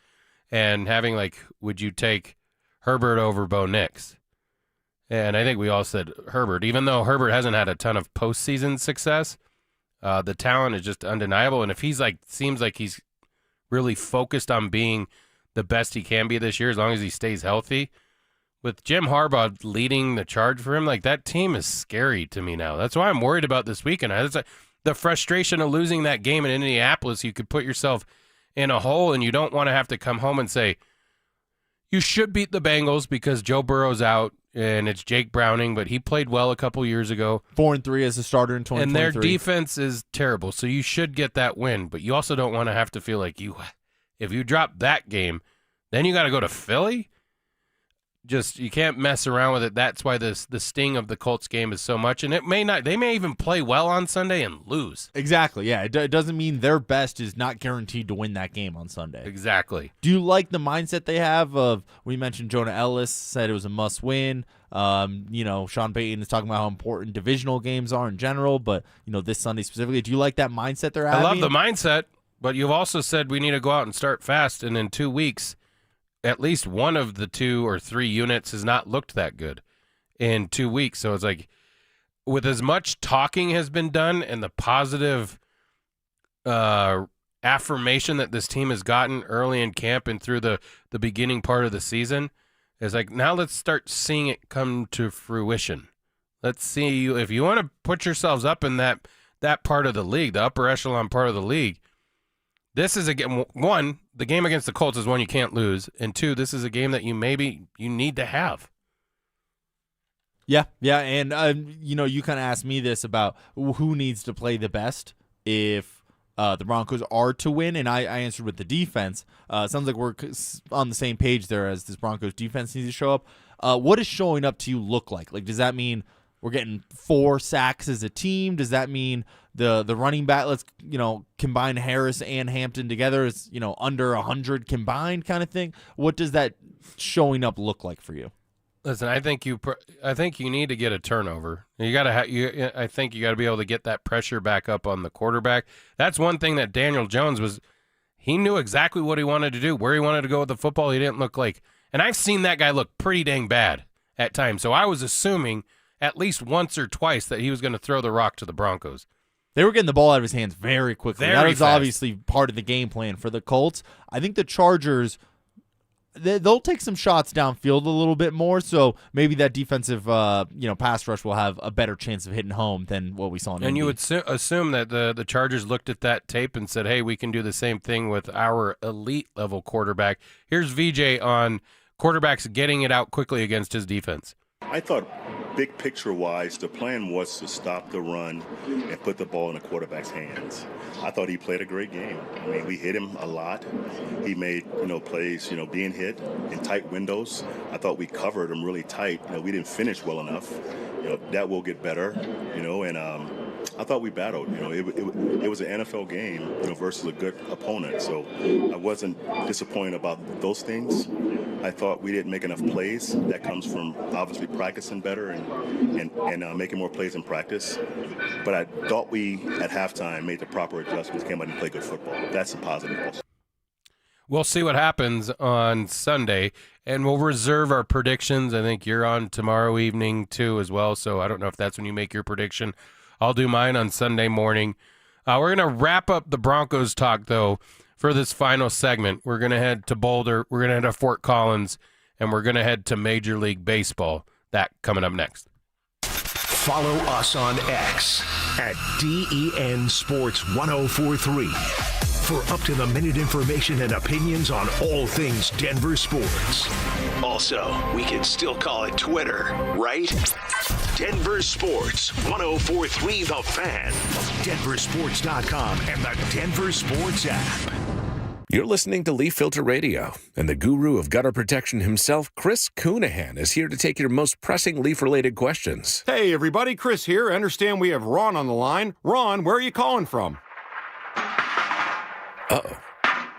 and having like, would you take Herbert over Bo Nix? And I think we all said Herbert, even though Herbert hasn't had a ton of postseason success. The talent is just undeniable, and if he's like, seems like he's really focused on being the best he can be this year, as long as he stays healthy. With Jim Harbaugh leading the charge for him, like, that team is scary to me now. That's why I'm worried about this weekend. It's like the frustration of losing that game in Indianapolis. You could put yourself in a hole, and you don't want to have to come home and say, you should beat the Bengals because Joe Burrow's out and it's Jake Browning, but he played well a couple years ago. 4-3 as a starter in 2023. And their defense is terrible, so you should get that win. But you also don't want to have to feel like if you drop that game, then you got to go to Philly. Just, you can't mess around with it. That's why the sting of the Colts game is so much. And they may even play well on Sunday and lose. Exactly, yeah. It doesn't mean their best is not guaranteed to win that game on Sunday. Exactly. Do you like the mindset they have of, we mentioned Jonah Ellis said it was a must-win. Sean Payton is talking about how important divisional games are in general, but, this Sunday specifically. Do you like that mindset they're having? I love the mindset, but you've also said we need to go out and start fast, and in 2 weeks, at least one of the 2 or 3 units has not looked that good in 2 weeks. So it's like, with as much talking has been done and the positive affirmation that this team has gotten early in camp and through the beginning part of the season, is like, now let's start seeing it come to fruition. Let's see, if you want to put yourselves up in that part of the league, the upper echelon part of the league, this is a game. One, the game against the Colts is one you can't lose, and two, this is a game that you need to have. Yeah, and you kind of asked me this about who needs to play the best if the Broncos are to win, and I answered with the defense. Sounds like we're on the same page there, as this Broncos defense needs to show up. What does showing up to you look like? Like, does that mean we're getting 4 sacks as a team? Does that mean the running back, let's combine Harris and Hampton together, is under 100 combined kind of thing? What does that showing up look like for you? Listen, I think you need to get a turnover. I think you got to be able to get that pressure back up on the quarterback. That's one thing that Daniel Jones was. He knew exactly what he wanted to do, where he wanted to go with the football. He didn't look like, and I've seen that guy look pretty dang bad at times. So I was assuming at least once or twice that he was going to throw the rock to the Broncos. They were getting the ball out of his hands very quickly. That was obviously part of the game plan for the Colts. I think the Chargers, they'll take some shots downfield a little bit more, so maybe that defensive pass rush will have a better chance of hitting home than what we saw in Indy. And you would assume that the Chargers looked at that tape and said, hey, we can do the same thing with our elite-level quarterback. Here's VJ on quarterbacks getting it out quickly against his defense. I thought big picture-wise, the plan was to stop the run and put the ball in the quarterback's hands. I thought he played a great game. I mean, we hit him a lot. He made, plays, being hit in tight windows. I thought we covered him really tight. We didn't finish well enough. That will get better, and I thought we battled. It was an NFL game, versus a good opponent. So I wasn't disappointed about those things. I thought we didn't make enough plays. That comes from obviously practicing better and making more plays in practice. But I thought we, at halftime, made the proper adjustments, came out and played good football. That's a positive. We'll see what happens on Sunday, and we'll reserve our predictions. I think you're on tomorrow evening, too, as well, so I don't know if that's when you make your prediction. I'll do mine on Sunday morning. We're going to wrap up the Broncos talk, though, for this final segment. We're going to head to Boulder, we're going to head to Fort Collins, and we're going to head to Major League Baseball. That coming up next. Follow us on X at DEN Sports 1043 for up-to-the-minute information and opinions on all things Denver sports. Also, we can still call it Twitter, right? Denver Sports 1043 The Fan, DenverSports.com, and the Denver Sports app. You're listening to Leaf Filter Radio, and the guru of gutter protection himself, Chris Coonahan, is here to take your most pressing leaf-related questions. Hey, everybody, Chris here. I understand we have Ron on the line. Ron, where are you calling from? Uh-oh.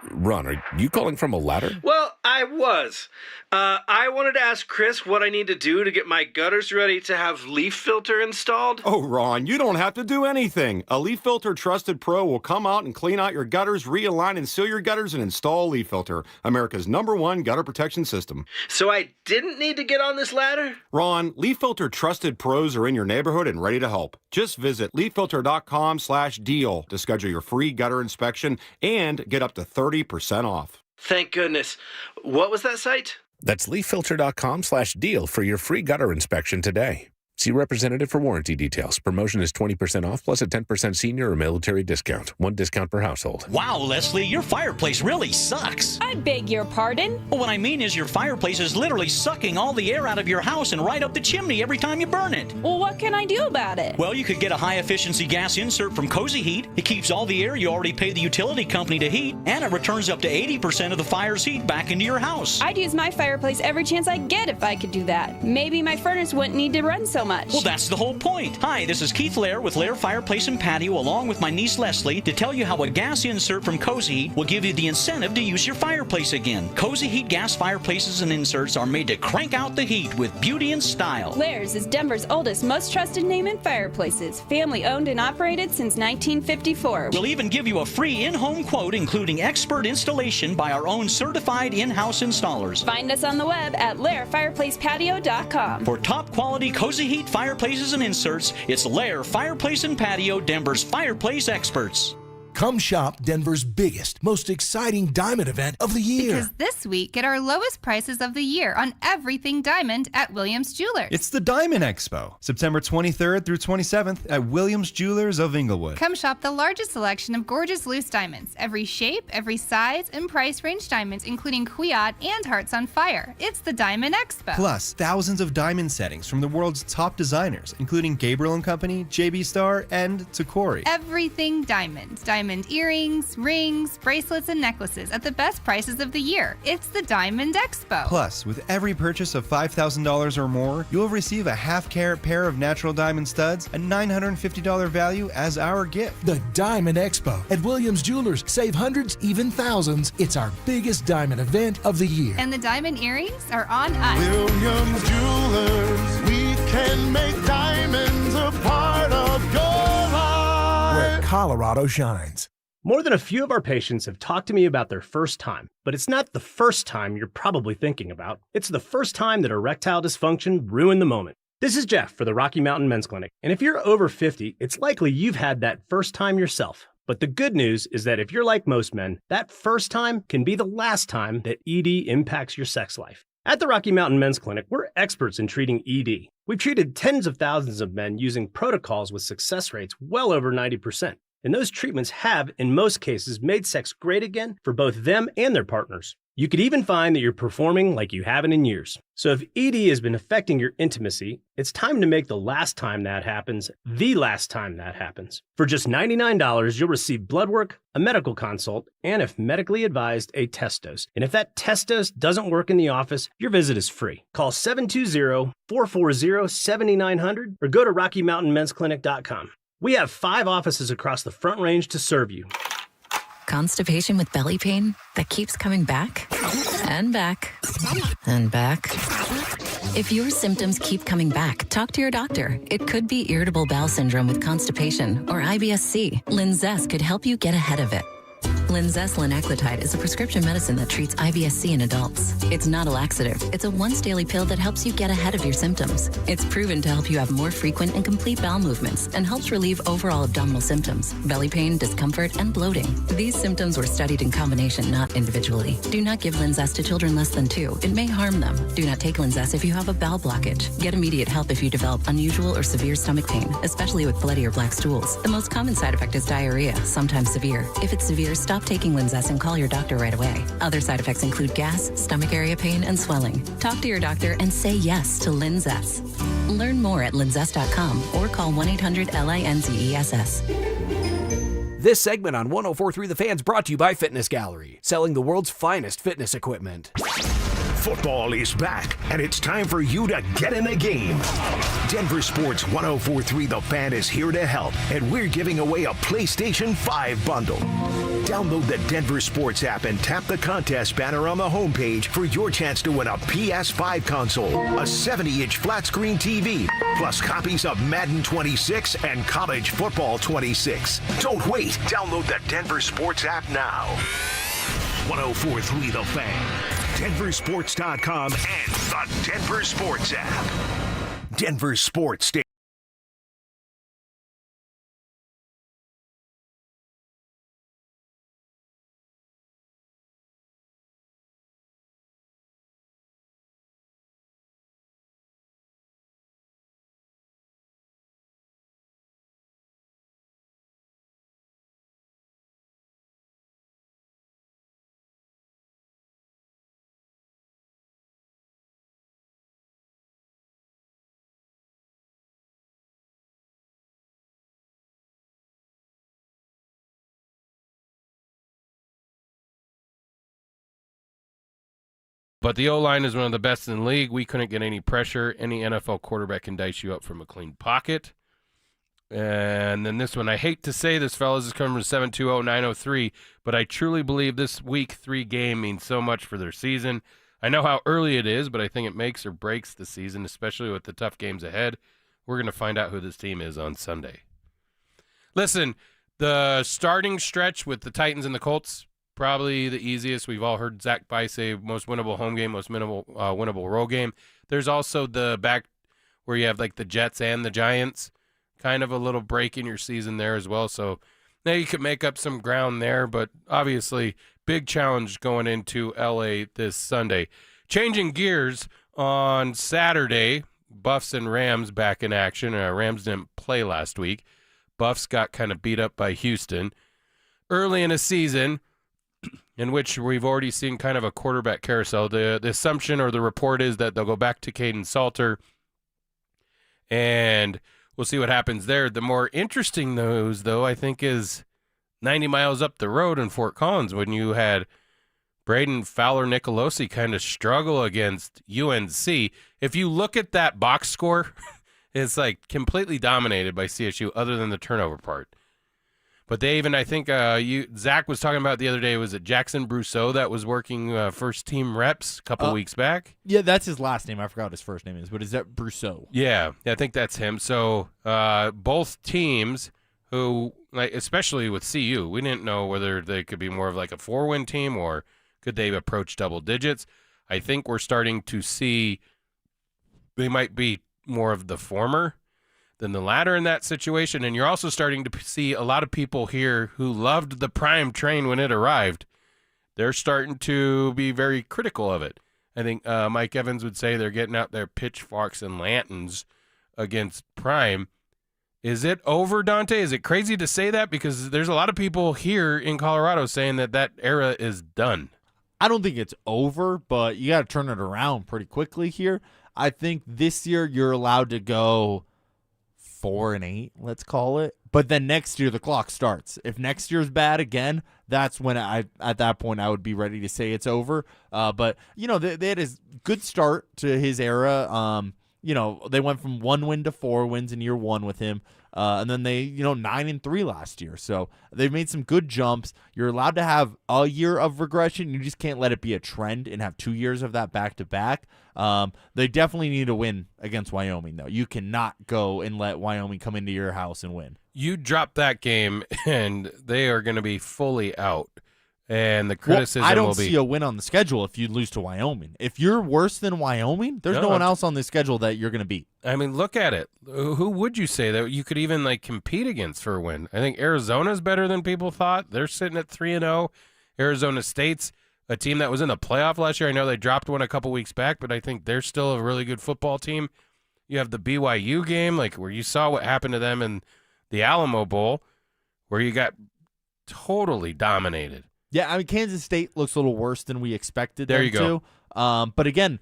Ron, are you calling from a ladder? Well, I was. I wanted to ask Chris what I need to do to get my gutters ready to have Leaf Filter installed. Oh, Ron, you don't have to do anything. A Leaf Filter Trusted Pro will come out and clean out your gutters, realign and seal your gutters, and install Leaf Filter, America's #1 gutter protection system. So I didn't need to get on this ladder? Ron, Leaf Filter Trusted Pros are in your neighborhood and ready to help. Just visit leaffilter.com/deal to schedule your free gutter inspection and get up to 30% off. Thank goodness. What was that site? That's leaffilter.com/deal for your free gutter inspection today. See representative for warranty details. Promotion is 20% off plus a 10% senior or military discount. One discount per household. Wow, Leslie, your fireplace really sucks. I beg your pardon? Well, what I mean is your fireplace is literally sucking all the air out of your house and right up the chimney every time you burn it. Well, what can I do about it? Well, you could get a high-efficiency gas insert from Cozy Heat. It keeps all the air you already paid the utility company to heat, and it returns up to 80% of the fire's heat back into your house. I'd use my fireplace every chance I get if I could do that. Maybe my furnace wouldn't need to run so much. Well, that's the whole point. Hi, this is Keith Lair with Lair Fireplace and Patio, along with my niece Leslie, to tell you how a gas insert from Cozy Heat will give you the incentive to use your fireplace again. Cozy Heat gas fireplaces and inserts are made to crank out the heat with beauty and style. Lair's is Denver's oldest, most trusted name in fireplaces. Family owned and operated since 1954. We'll even give you a free in-home quote, including expert installation by our own certified in-house installers. Find us on the web at lairfireplacepatio.com. For top quality Cozy Heat Heat Fireplaces and Inserts. It's Lair Fireplace and Patio, Denver's fireplace experts. Come shop Denver's biggest, most exciting diamond event of the year. Because this week, get our lowest prices of the year on everything diamond at Williams Jewelers. It's the Diamond Expo, September 23rd through 27th at Williams Jewelers of Inglewood. Come shop the largest selection of gorgeous loose diamonds, every shape, every size, and price range diamonds, including Quiot and Hearts on Fire. It's the Diamond Expo. Plus, thousands of diamond settings from the world's top designers, including Gabriel & Company, JB Star, and Tacori. Everything diamond. Diamond earrings, rings, bracelets, and necklaces at the best prices of the year. It's the Diamond Expo. Plus, with every purchase of $5,000 or more, you'll receive a half-carat pair of natural diamond studs, a $950 value as our gift. The Diamond Expo at Williams Jewelers. Save hundreds, even thousands. It's our biggest diamond event of the year. And the diamond earrings are on us. Williams Jewelers, we can make diamonds a part of your life. Where Colorado shines. More than a few of our patients have talked to me about their first time, but it's not the first time you're probably thinking about. It's the first time that erectile dysfunction ruined the moment. This is Jeff for the Rocky Mountain Men's Clinic, and if you're over 50, it's likely you've had that first time yourself. But the good news is that if you're like most men, that first time can be the last time that ED impacts your sex life. At the Rocky Mountain Men's Clinic, we're experts in treating ED. We've treated tens of thousands of men using protocols with success rates well over 90%. And those treatments have, in most cases, made sex great again for both them and their partners. You could even find that you're performing like you haven't in years. So if ED has been affecting your intimacy, it's time to make the last time that happens the last time that happens. For just $99, you'll receive blood work, a medical consult, and if medically advised, a test dose. And if that test dose doesn't work in the office, your visit is free. Call 720-440-7900 or go to RockyMountainMen'sClinic.com. We have 5 offices across the Front Range to serve you. Constipation with belly pain that keeps coming back and back and back. If your symptoms keep coming back, talk to your doctor. It could be irritable bowel syndrome with constipation or IBS-C. Linzess could help you get ahead of it. Linzess linaclotide is a prescription medicine that treats IBS-C in adults. It's not a laxative. It's a once daily pill that helps you get ahead of your symptoms. It's proven to help you have more frequent and complete bowel movements and helps relieve overall abdominal symptoms, belly pain, discomfort, and bloating. These symptoms were studied in combination, not individually. Do not give Linzess to children less than 2. It may harm them. Do not take Linzess if you have a bowel blockage. Get immediate help if you develop unusual or severe stomach pain, especially with bloody or black stools. The most common side effect is diarrhea, sometimes severe. If it's severe, stop taking Linzess and call your doctor right away. Other side effects include gas, stomach area pain, and swelling. Talk to your doctor and say yes to Linzess. Learn more at linzess.com or call 1-800-LINZESS. This segment on 104.3 The Fan's brought to you by Fitness Gallery, selling the world's finest fitness equipment. Football is back, and it's time for you to get in the game. Denver Sports 104.3 The Fan is here to help, and we're giving away a PlayStation 5 bundle. Download the Denver Sports app and tap the contest banner on the homepage for your chance to win a PS5 console, a 70-inch flat-screen TV, plus copies of Madden 26 and College Football 26. Don't wait. Download the Denver Sports app now. 104.3 The Fan, DenverSports.com, and the Denver Sports app. Denver Sports Station. But the O-line is one of the best in the league. We couldn't get any pressure. Any NFL quarterback can dice you up from a clean pocket. And then this one, I hate to say this, fellas, is coming from 720-903, but I truly believe this Week 3 game means so much for their season. I know how early it is, but I think it makes or breaks the season, especially with the tough games ahead. We're going to find out who this team is on Sunday. Listen, the starting stretch with the Titans and the Colts, probably the easiest. We've all heard Zach By say most winnable home game, most winnable road game. There's also the where you have like the Jets and the Giants, kind of a little break in your season there as well. So now you could make up some ground there, but obviously big challenge going into LA this Sunday. Changing gears on Saturday, Buffs and Rams back in action. Rams didn't play last week. Buffs got kind of beat up by Houston early in a season in which we've already seen kind of a quarterback carousel. The assumption or the report is that they'll go back to Payton Salter, and we'll see what happens there. The more interesting news, though, I think is 90 miles up the road in Fort Collins when you had Braden Fowler-Nicolosi kind of struggle against UNC. If you look at that box score, it's like completely dominated by CSU other than the turnover part. But they even, I think, Zach was talking about the other day, was it Jackson Brousseau that was working first-team reps a couple weeks back? Yeah, that's his last name. I forgot what his first name is, but is that Brousseau? Yeah, I think that's him. So both teams who, like, especially with CU, we didn't know whether they could be more of like a 4-win team or could they approach double digits. I think we're starting to see they might be more of the former than the latter in that situation. And you're also starting to see a lot of people here who loved the Prime train when it arrived. They're starting to be very critical of it. I think Mike Evans would say they're getting out their pitchforks and lanterns against Prime. Is it over, Dante? Is it crazy to say that? Because there's a lot of people here in Colorado saying that that era is done. I don't think it's over, but you got to turn it around pretty quickly here. I think this year you're allowed to go 4-8, let's call it. But then next year the clock starts. If next year's bad again, that's when at that point I would be ready to say it's over. But you know, they had a good start to his era. You know, they went from 1 win to 4 wins in year 1 with him. And then they, 9-3 last year. So they've made some good jumps. You're allowed to have a year of regression. You just can't let it be a trend and have 2 years of that back to back. They definitely need to win against Wyoming, though. You cannot go and let Wyoming come into your house and win. You drop that game, and they are going to be fully out. And the criticism I don't will be, see a win on the schedule if you lose to Wyoming. If you're worse than Wyoming, there's no one else on the schedule that you're going to beat. I mean, look at it. Who would you say that you could even compete against for a win? I think Arizona's better than people thought. They're sitting at 3-0. Arizona State's a team that was in the playoff last year. I know they dropped one a couple weeks back, but I think they're still a really good football team. You have the BYU game, where you saw what happened to them in the Alamo Bowl, where you got totally dominated. Yeah, I mean, Kansas State looks a little worse than we expected them there you go. to. But again,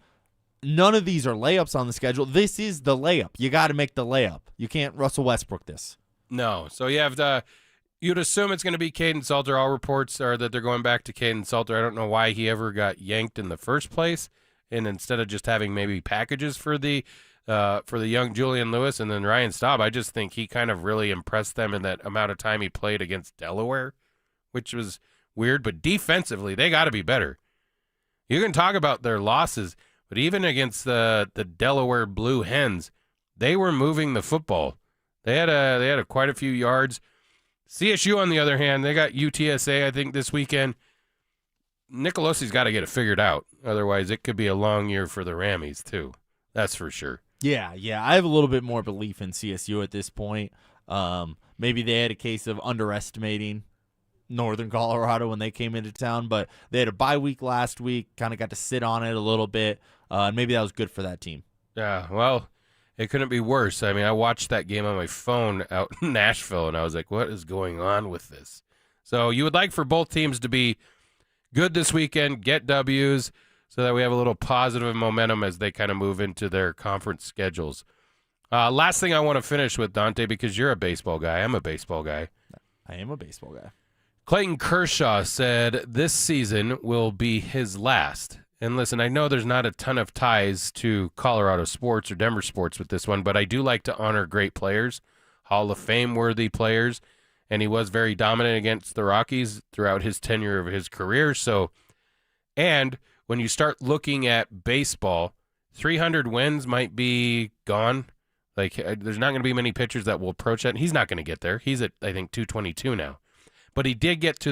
none of these are layups on the schedule. This is the layup. You got to make the layup. You can't Russell Westbrook this. No. So you have you'd assume it's going to be Payton Salter. All reports are that they're going back to Payton Salter. I don't know why he ever got yanked in the first place. And instead of just having maybe packages for the young Julian Lewis and then Ryan Staub, I just think he kind of really impressed them in that amount of time he played against Delaware, which was weird, but defensively, they got to be better. You can talk about their losses, but even against the Delaware Blue Hens, they were moving the football. They had quite a few yards. CSU, on the other hand, they got UTSA, I think, this weekend. Nicolosi's got to get it figured out. Otherwise, it could be a long year for the Rammies, too. That's for sure. Yeah. I have a little bit more belief in CSU at this point. Maybe they had a case of underestimating Northern Colorado when they came into town, but they had a bye week last week, kind of got to sit on it a little bit, and maybe that was good for that team. Yeah, well, it couldn't be worse. I mean, I watched that game on my phone out in Nashville, and I was like, what is going on with this? So you would like for both teams to be good this weekend, get W's, so that we have a little positive momentum as they kind of move into their conference schedules. Last thing I want to finish with, Dante, because you're a baseball guy. I'm a baseball guy. I am a baseball guy. Clayton Kershaw said this season will be his last. And listen, I know there's not a ton of ties to Colorado sports or Denver sports with this one, but I do like to honor great players, Hall of Fame-worthy players, and he was very dominant against the Rockies throughout his tenure of his career. So, and when you start looking at baseball, 300 wins might be gone. There's not going to be many pitchers that will approach that. And he's not going to get there. He's at, I think, 222 now. But he did get to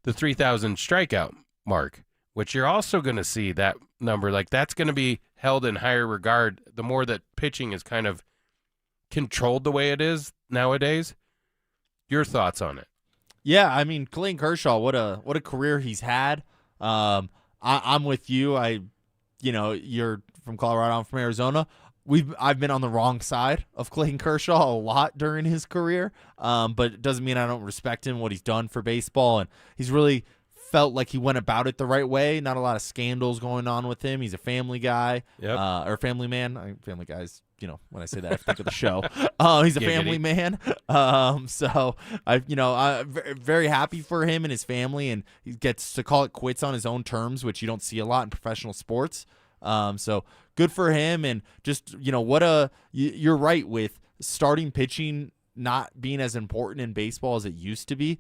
the 3,000 strikeout mark, which you're also going to see that number. That's going to be held in higher regard, the more that pitching is kind of controlled the way it is nowadays. Your thoughts on it? Yeah, I mean, Clayton Kershaw, what a career he's had. I'm with you. You're from Colorado, I'm from Arizona. I've been on the wrong side of Clayton Kershaw a lot during his career, but it doesn't mean I don't respect him, what he's done for baseball, and he's really felt like he went about it the right way. Not a lot of scandals going on with him. He's a family guy, or family man. Family guys, when I say that, I think of the show. He's a family man. So I'm very happy for him and his family, and he gets to call it quits on his own terms, which you don't see a lot in professional sports. So good for him, and just you're right with starting pitching not being as important in baseball as it used to be.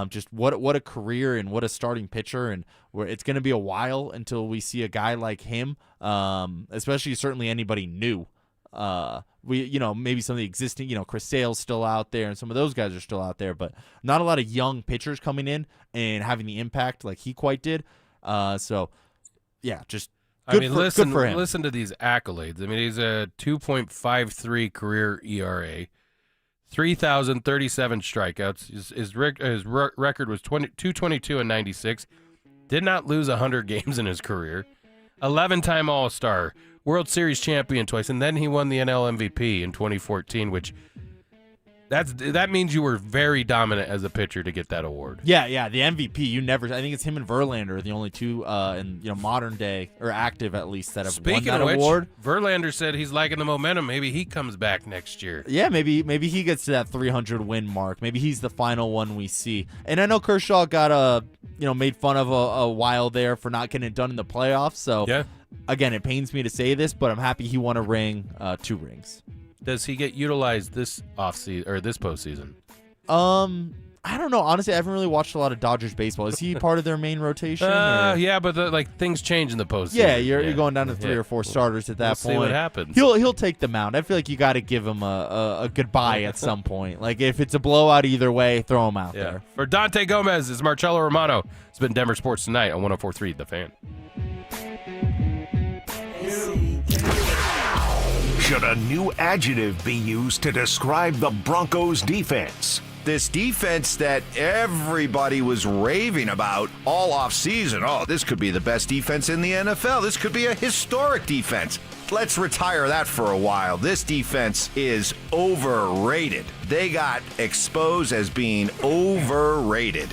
Just what a career and what a starting pitcher, and where it's going to be a while until we see a guy like him, especially certainly anybody new. Maybe some of the existing, Chris Sale's still out there, and some of those guys are still out there, but not a lot of young pitchers coming in and having the impact like he quite did. Good for him. Listen to these accolades. I mean, he's a 2.53 career ERA, 3,037 strikeouts. His record was 222 and 96. Did not lose 100 games in his career. 11-time All-Star, World Series champion twice, and then he won the NL MVP in 2014, which that means you were very dominant as a pitcher to get that award. Yeah, the MVP. I think it's him and Verlander, the only two in modern day, or active at least, that have won that award. Verlander said he's liking the momentum. Maybe he comes back next year. Yeah, maybe he gets to that 300 win mark. Maybe he's the final one we see. And I know Kershaw got made fun of a while there for not getting it done in the playoffs. So again, it pains me to say this, but I'm happy he won a ring, 2 rings. Does he get utilized this offseason or this postseason? I don't know. Honestly, I haven't really watched a lot of Dodgers baseball. Is he part of their main rotation? Yeah, but things change in the postseason. Yeah, you're going down to 3 or 4 starters at that point. See what happens. He'll take the mound. I feel like you got to give him a goodbye at some point. Like if it's a blowout either way, throw him out there. For Dante Gomez, it's Marcello Romano. It's been Denver Sports Tonight on 104.3 The Fan. Should a new adjective be used to describe the Broncos' defense? This defense that everybody was raving about all offseason. Oh, this could be the best defense in the NFL. This could be a historic defense. Let's retire that for a while. This defense is overrated. They got exposed as being overrated.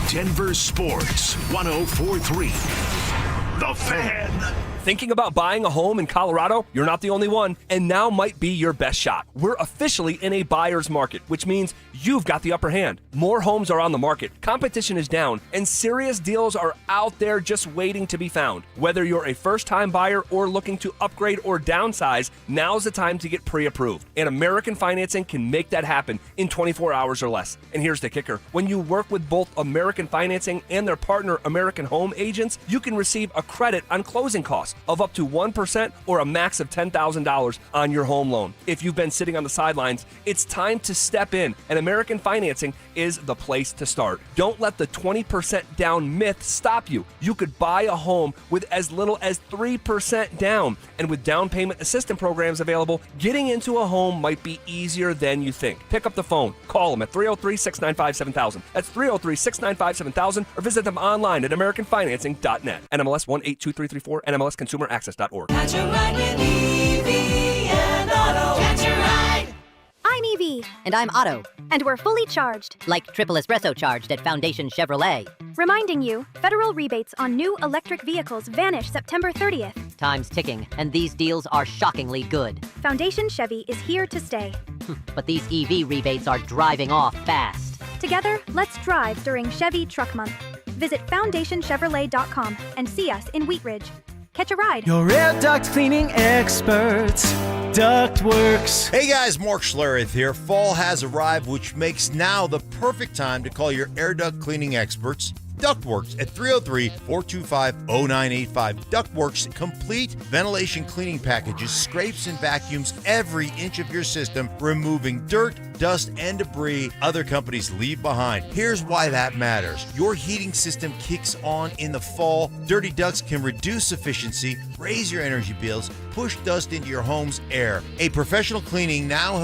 Denver Sports 104.3 The Fan. Thinking about buying a home in Colorado? You're not the only one, and now might be your best shot. We're officially in a buyer's market, which means you've got the upper hand. More homes are on the market, competition is down, and serious deals are out there just waiting to be found. Whether you're a first-time buyer or looking to upgrade or downsize, now's the time to get pre-approved. And American Financing can make that happen in 24 hours or less. And here's the kicker. When you work with both American Financing and their partner American Home Agents, you can receive a credit on closing costs of up to 1% or a max of $10,000 on your home loan. If you've been sitting on the sidelines, it's time to step in, and American Financing is the place to start. Don't let the 20% down myth stop you. You could buy a home with as little as 3% down, and with down payment assistance programs available, getting into a home might be easier than you think. Pick up the phone, call them at 303-695-7000. That's 303-695-7000, or visit them online at AmericanFinancing.net. NMLS 182334, NMLSConsumerAccess.org. Catch a ride with Evie and Otto. Catch a ride. I'm Evie. And I'm Otto. And we're fully charged. Like triple espresso charged at Foundation Chevrolet. Reminding you, federal rebates on new electric vehicles vanish September 30th. Time's ticking, and these deals are shockingly good. Foundation Chevy is here to stay. But these EV rebates are driving off fast. Together, let's drive during Chevy Truck Month. Visit FoundationChevrolet.com and see us in Wheat Ridge. Catch a ride. Your air duct cleaning experts, Ductworks. Hey guys, Mark Schlereth here. Fall has arrived, which makes now the perfect time to call your air duct cleaning experts, Ductworks at 303-425-0985. Ductworks complete ventilation cleaning packages, scrapes and vacuums every inch of your system, removing dirt, dust, and debris other companies leave behind. Here's why that matters. Your heating system kicks on in the fall. Dirty ducts can reduce efficiency, raise your energy bills, push dust into your home's air. A professional cleaning now